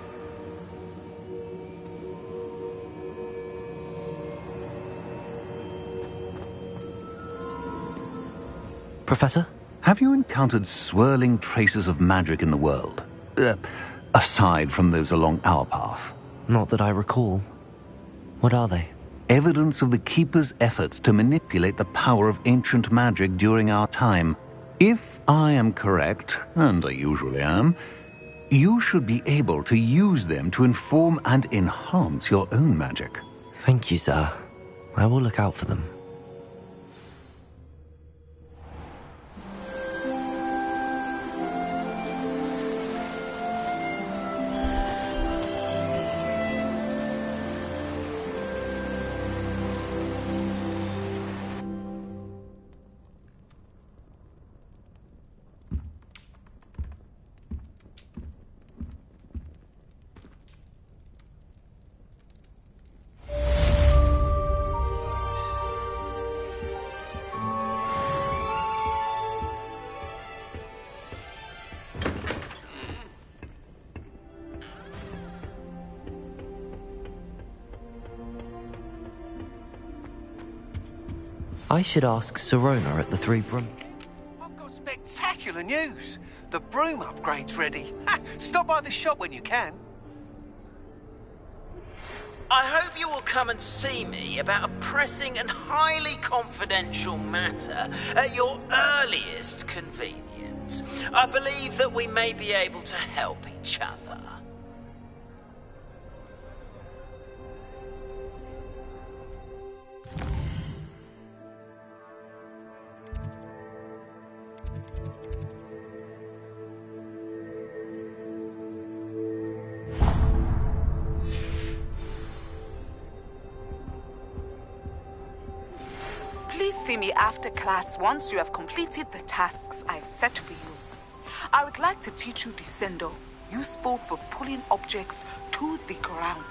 Professor? Have you encountered swirling traces of magic in the world? Aside from those along our path? Not that I recall. What are they? Evidence of the Keeper's efforts to manipulate the power of ancient magic during our time. If I am correct, and I usually am, you should be able to use them to inform and enhance your own magic. Thank you, sir. I will look out for them. I should ask Sirona at the Three Broom... I've got spectacular news. The broom upgrade's ready. Stop by the shop when you can. I hope you will come and see me about a pressing and highly confidential matter at your earliest convenience. I believe that we may be able to help each other. Please see me after class once you have completed the tasks I've set for you. I would like to teach you Descendo, useful for pulling objects to the ground.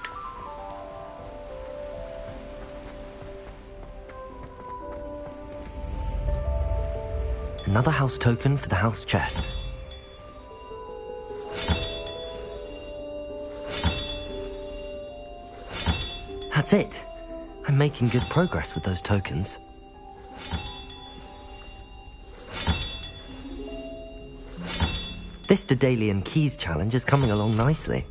Another house token for the house chest. That's it. I'm making good progress with those tokens. This Daedalian Keys challenge is coming along nicely.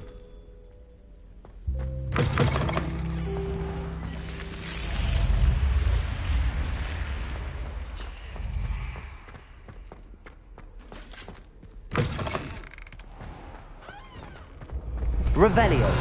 Revelio.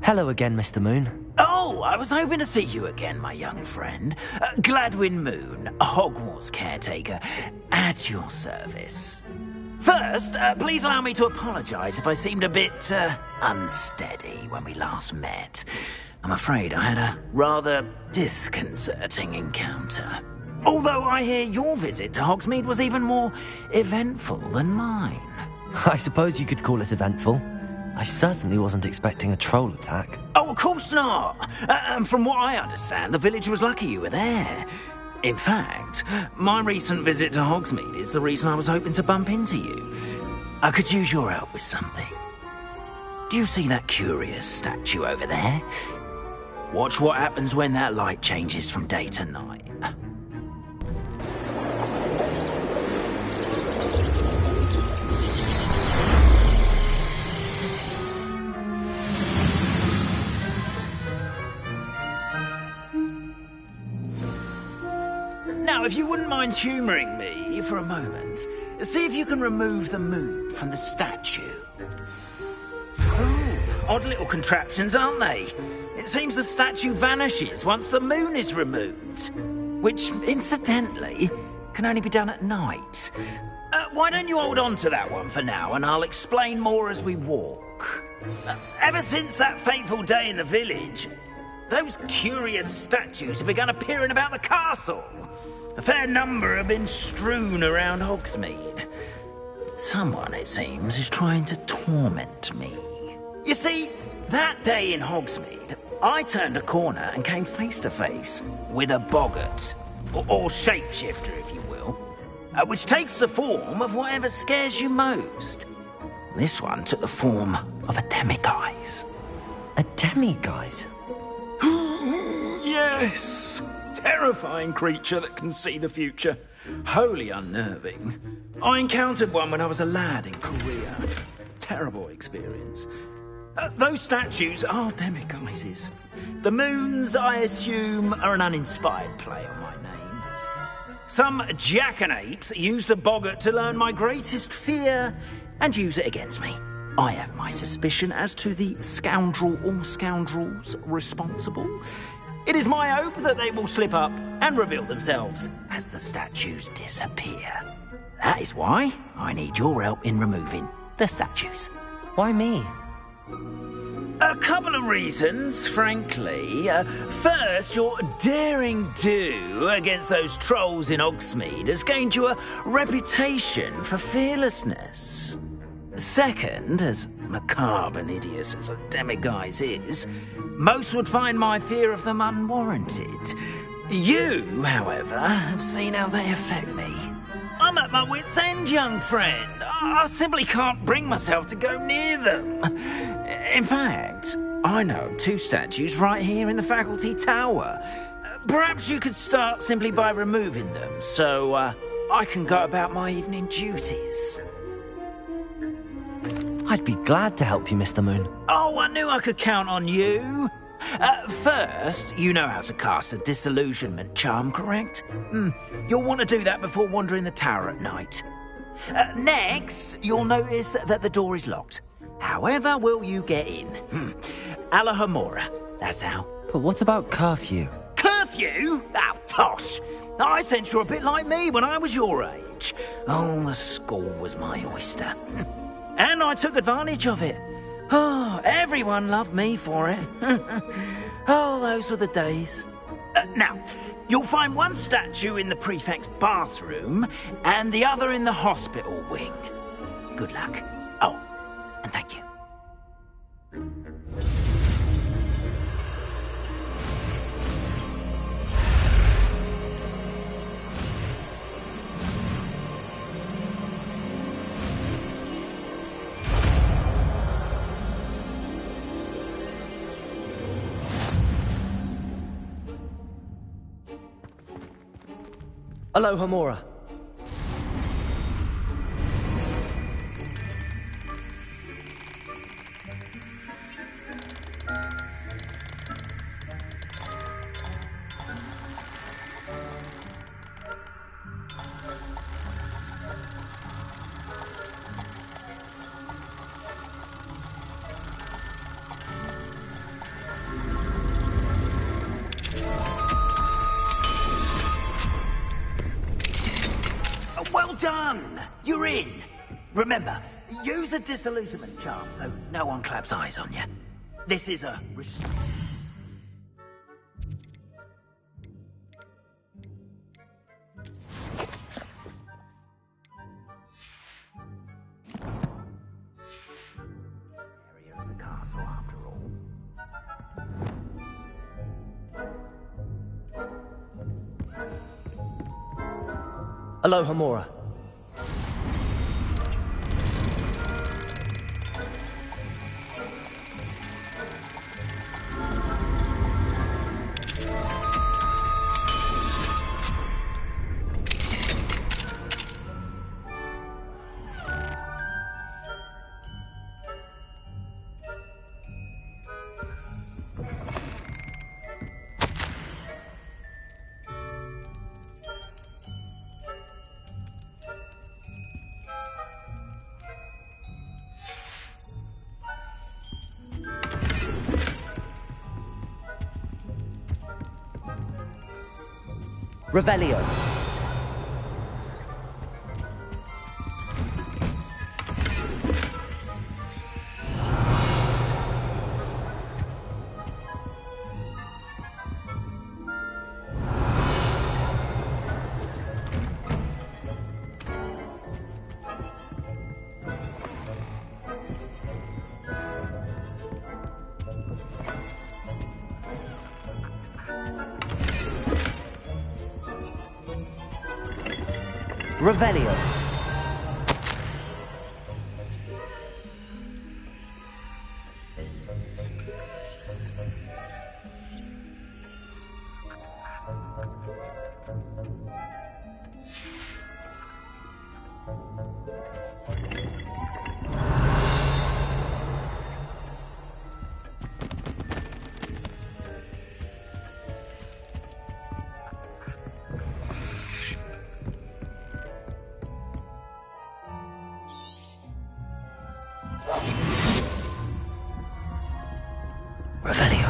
Hello again, Mr. Moon. Oh, I was hoping to see you again, my young friend. Gladwin Moon, Hogwarts caretaker, at your service. First, please allow me to apologise if I seemed a bit unsteady when we last met. I'm afraid I had a rather disconcerting encounter. Although I hear your visit to Hogsmeade was even more eventful than mine. I suppose you could call it eventful. I certainly wasn't expecting a troll attack. Oh, of course not. And from what I understand, the village was lucky you were there. In fact, my recent visit to Hogsmeade is the reason I was hoping to bump into you. I could use your help with something. Do you see that curious statue over there? Watch what happens when that light changes from day to night. Now, if you wouldn't mind humouring me for a moment, see if you can remove the moon from the statue. Ooh, odd little contraptions, aren't they? It seems the statue vanishes once the moon is removed, which, incidentally, can only be done at night. Why don't you hold on to that one for now, and I'll explain more as we walk. Ever since that fateful day in the village, those curious statues have begun appearing about the castle. A fair number have been strewn around Hogsmeade. Someone, it seems, is trying to torment me. You see, that day in Hogsmeade, I turned a corner and came face to face with a boggart, or shapeshifter, if you will, which takes the form of whatever scares you most. This one took the form of a demiguise. A demiguise? Yes! Terrifying creature that can see the future. Wholly unnerving. I encountered one when I was a lad in Korea. Terrible experience. Those statues are demiguises. The moons, I assume, are an uninspired play on my name. Some jackanapes used a boggart to learn my greatest fear and use it against me. I have my suspicion as to the scoundrel or scoundrels responsible. It is my hope that they will slip up and reveal themselves as the statues disappear. That is why I need your help in removing the statues. Why me? A couple of reasons, frankly. First, your daring do against those trolls in Hogsmeade has gained you a reputation for fearlessness. Second, as macabre and hideous as a demiguise is, most would find my fear of them unwarranted. You, however, have seen how they affect me. I'm at my wit's end, young friend. I simply can't bring myself to go near them. In fact, I know 2 statues right here in the faculty tower. Perhaps you could start simply by removing them, so I can go about my evening duties. I'd be glad to help you, Mr. Moon. Oh, I knew I could count on you. First, you know how to cast a disillusionment charm, correct? You'll want to do that before wandering the tower at night. Next, you'll notice that the door is locked. However will you get in? Alahomora, that's how. But what about curfew? Curfew? Oh, tosh. I sense you're a bit like me when I was your age. Oh, the school was my oyster. And I took advantage of it. Oh, everyone loved me for it. Oh, those were the days. Now, you'll find one statue in the prefect's bathroom and the other in the hospital wing. Good luck. Oh, and thank you. Alohomora. done. You're in. Remember, use a disillusionment charm so no one claps eyes on you. This is a... area of the castle after all. Aloha Mora. Revelio. Revelio. Revelio.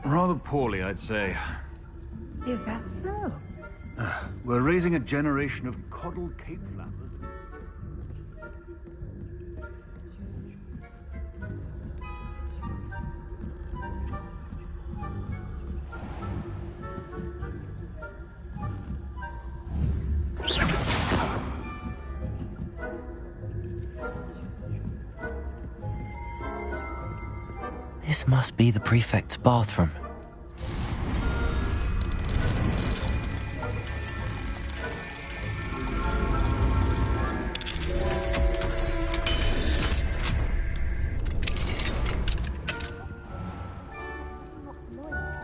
Rather poorly, I'd say. Is that so? We're raising a generation of coddled cape flappers. This must be the prefect's bathroom.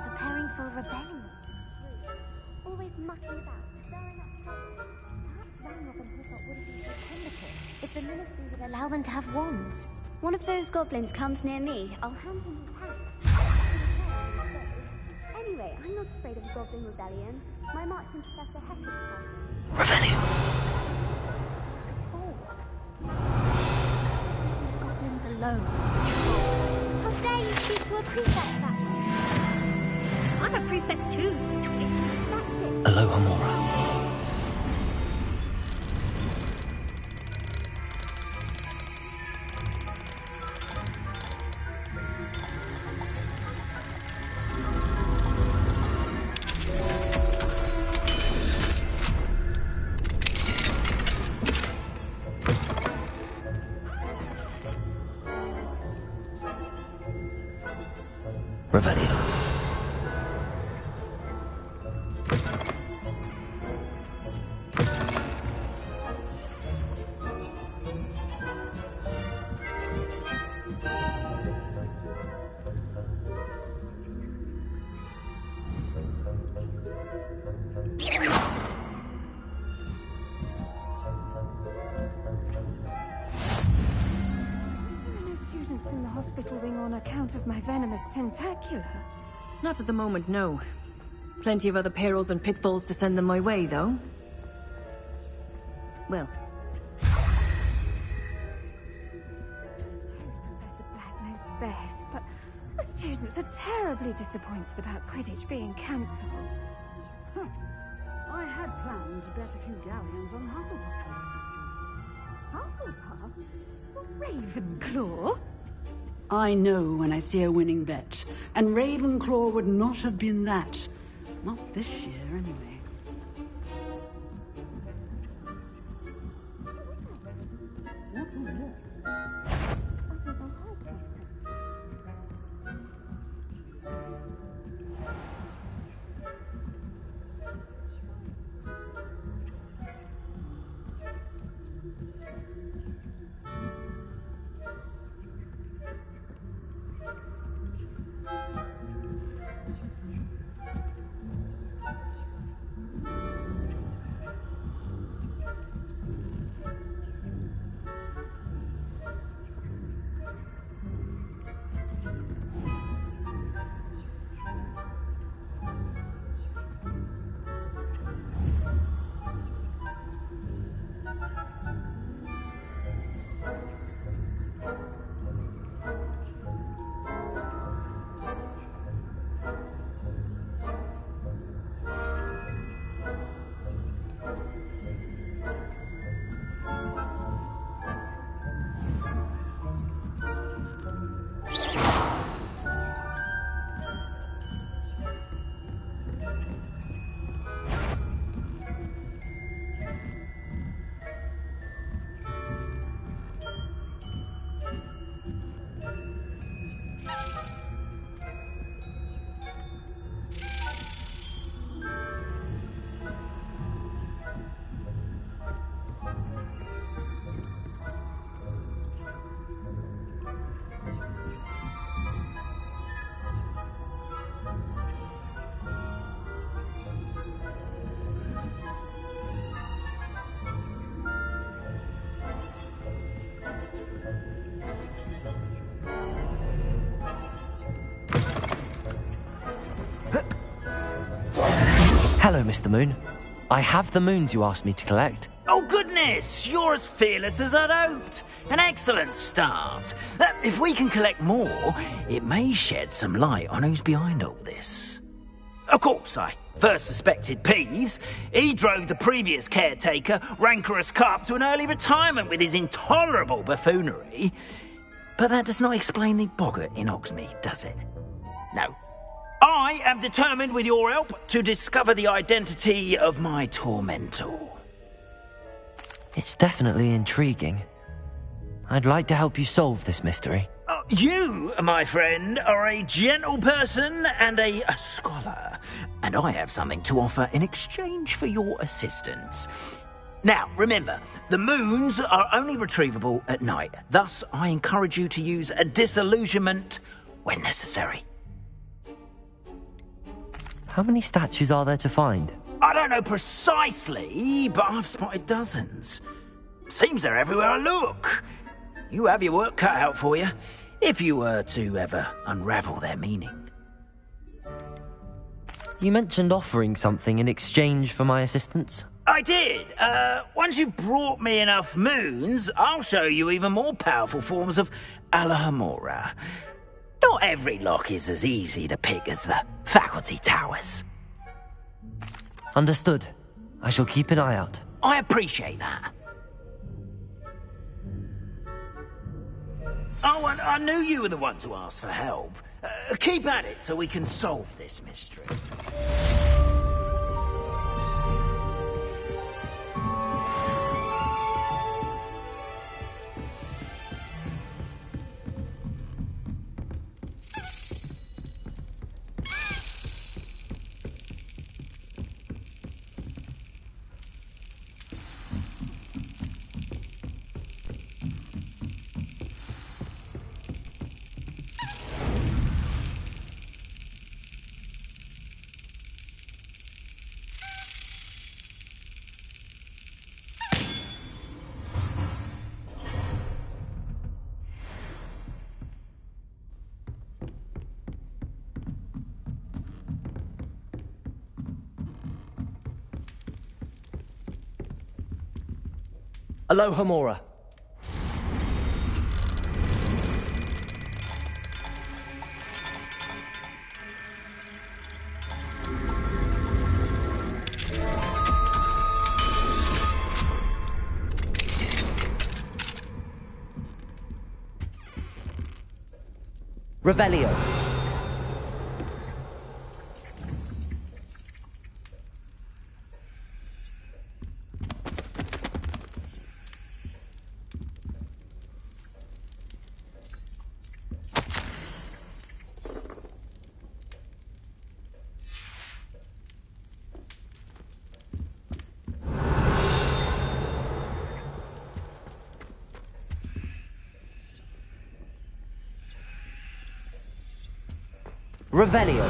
Preparing for a rebellion. Always mucking about, stirring up trouble. Perhaps Ram Robin Hood wouldn't be so tentacle if the ministry would allow them to have wands. One of those goblins comes near me, I'll hand him his hat. Anyway, I'm not afraid of a goblin rebellion. My marksman Professor Hector's house. Revelio. Goblins alone. How dare you speak to a prefect that way? I'm a prefect too, twit. That's it. Aloha Mora. Revelio. hospital ring on account of my venomous tentacula. Not at the moment, no. Plenty of other perils and pitfalls to send them my way, though. Well. Professor Black knows best, but the students are terribly disappointed about Quidditch being cancelled. Huh. I had planned to bet a few galleons on Hufflepuff. Hufflepuff? Ravenclaw? I know when I see a winning bet, and Ravenclaw would not have been that. Not this year, anyway. Hello, Mr. Moon. I have the moons you asked me to collect. Oh, goodness! You're as fearless as I'd hoped. An excellent start. If we can collect more, it may shed some light on who's behind all this. Of course, I first suspected Peeves. He drove the previous caretaker, Rancorous Carp, to an early retirement with his intolerable buffoonery. But that does not explain the boggart in Hogsmeade, does it? No. I am determined, with your help, to discover the identity of my tormentor. It's definitely intriguing. I'd like to help you solve this mystery. You, my friend, are a gentle person and a scholar, and I have something to offer in exchange for your assistance. Now, remember, the moons are only retrievable at night. Thus, I encourage you to use a disillusionment when necessary. How many statues are there to find? I don't know precisely, but I've spotted dozens. Seems they're everywhere I look. You have your work cut out for you, if you were to ever unravel their meaning. You mentioned offering something in exchange for my assistance? I did. Once you've brought me enough moons, I'll show you even more powerful forms of Alohomora. Not every lock is as easy to pick as the faculty towers. Understood. I shall keep an eye out. I appreciate that. Oh, and I knew you were the one to ask for help. Keep at it so we can solve this mystery. Aloha Mora. Revelio. Revelio.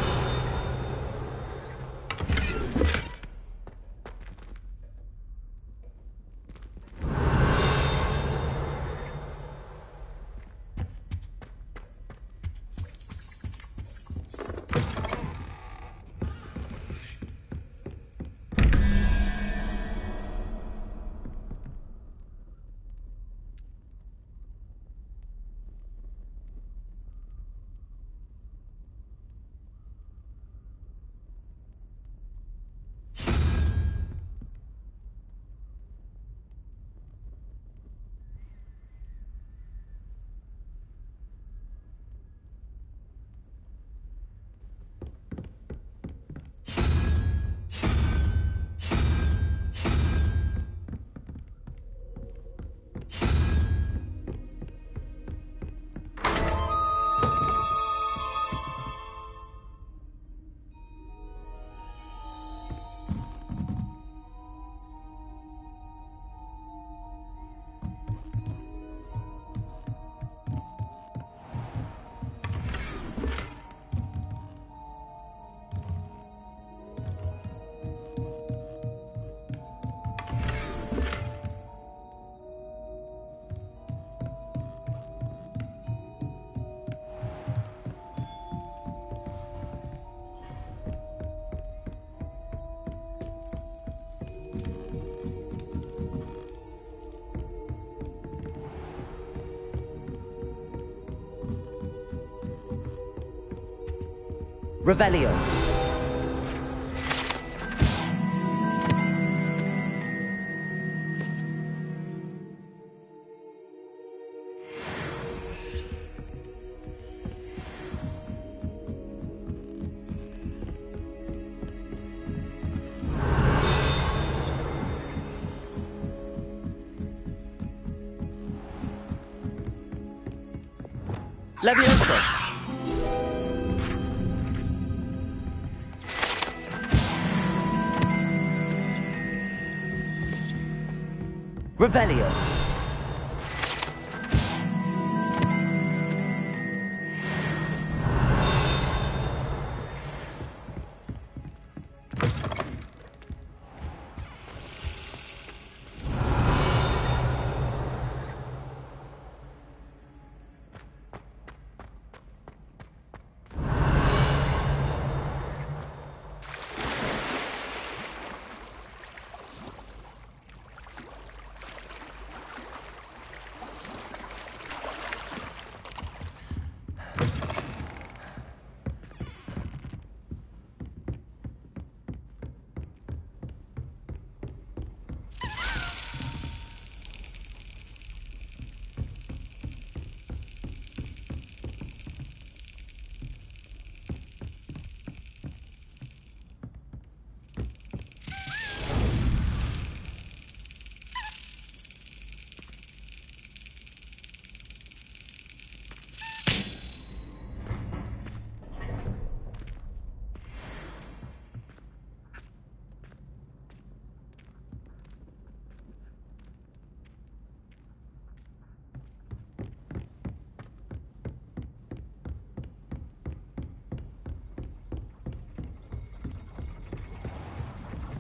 Revelio. Leviosa. Revelio.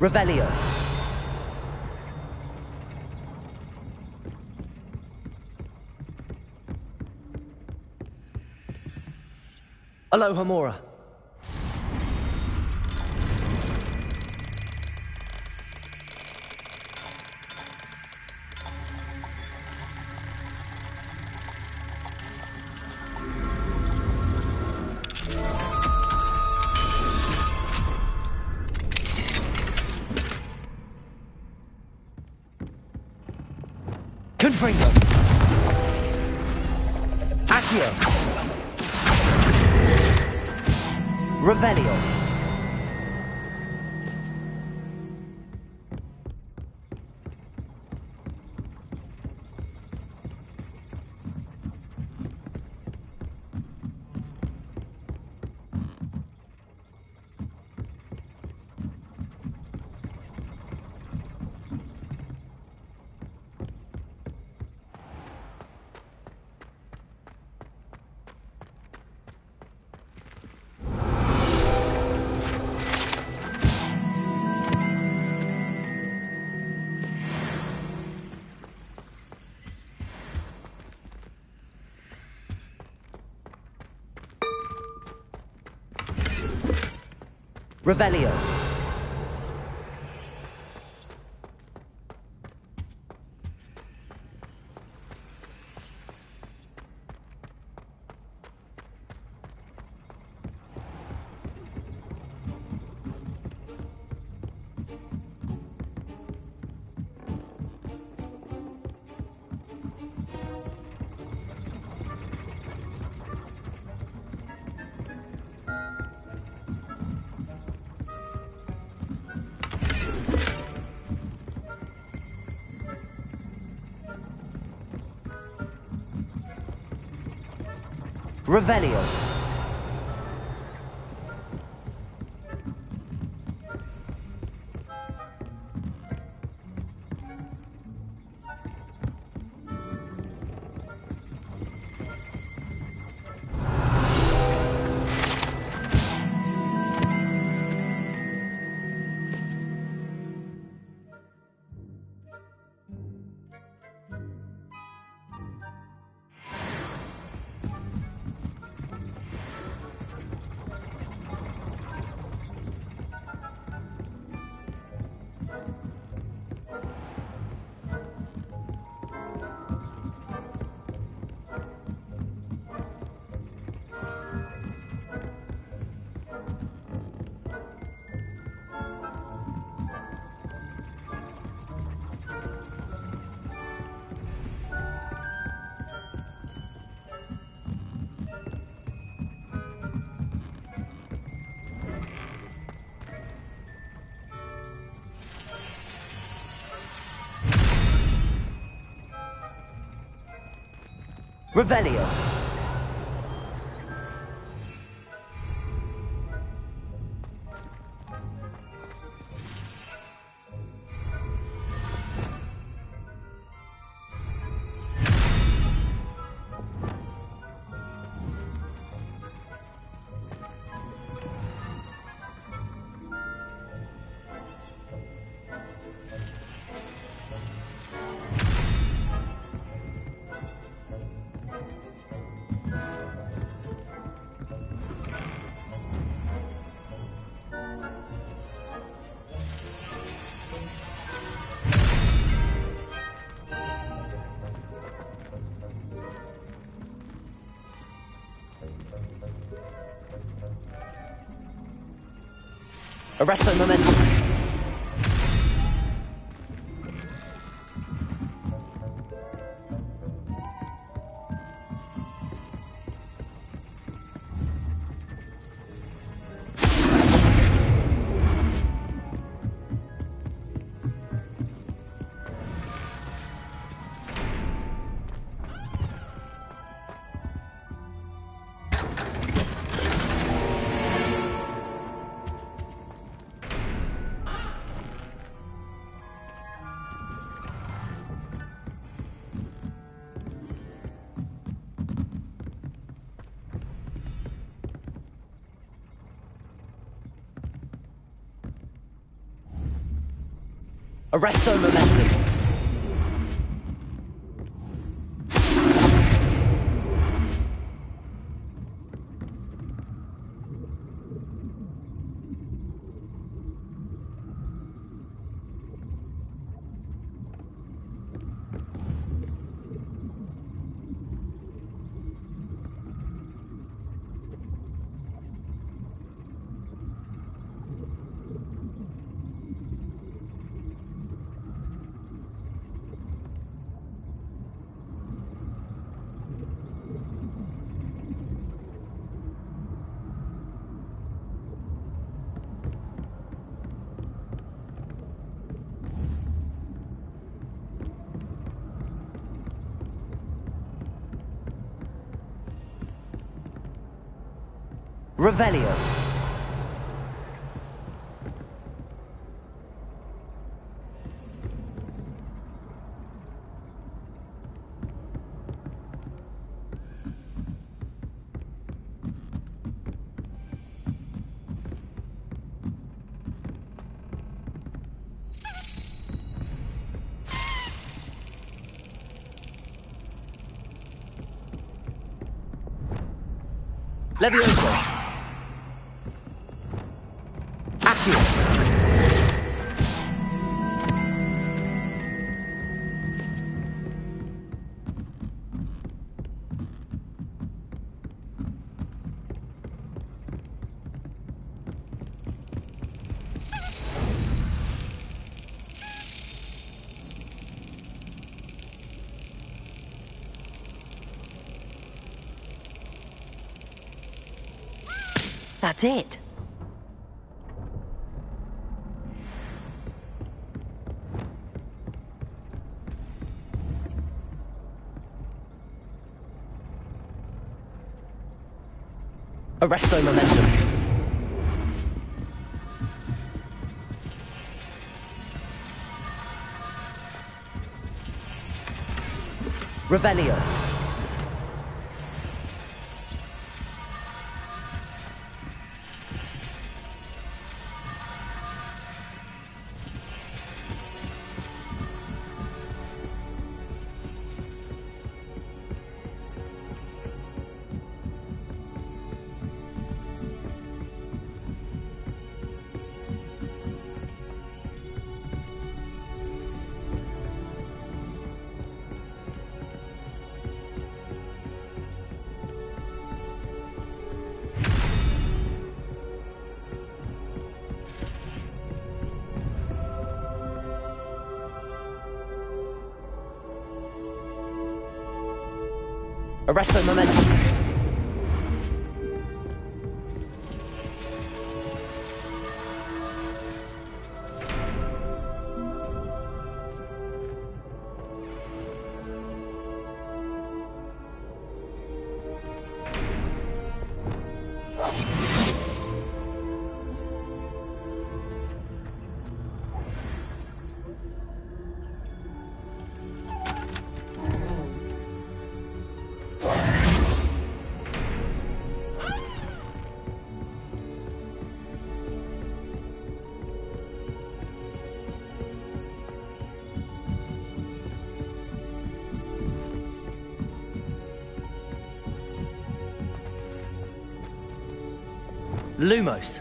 Revelio. Aloha Mora. Confringo. Accio. Revelio. Revelio. Revelio. Revelio. Arresto momentum. Arresto momentum. Revelio. Levioso. Accio. That's it. Arresto momentum. Revelio. Arresto momentum. Lumos.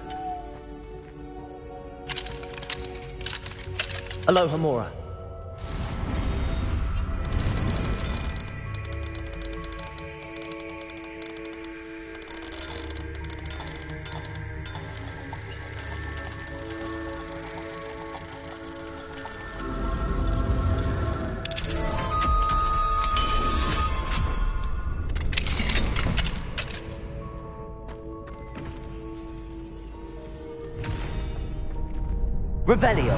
Aloha Mora. Revelio.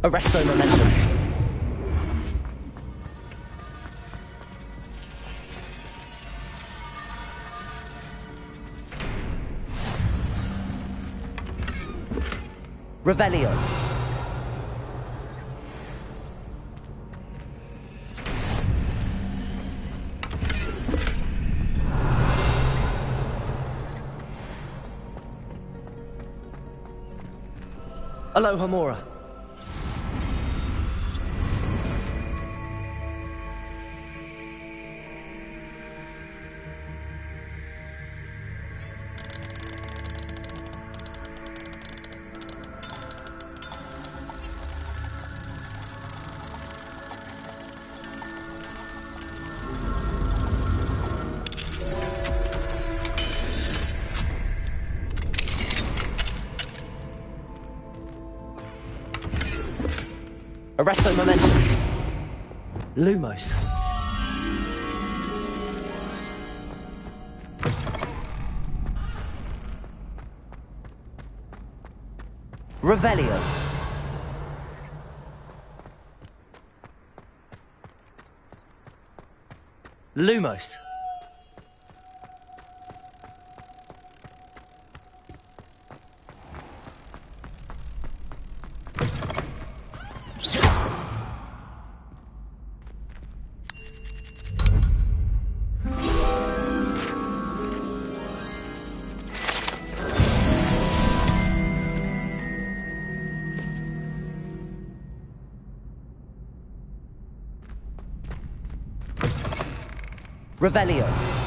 Arresto momentum. Revelio. Aloha Mora. Arresto momentum. Lumos. Revelio. Lumos. Revelio.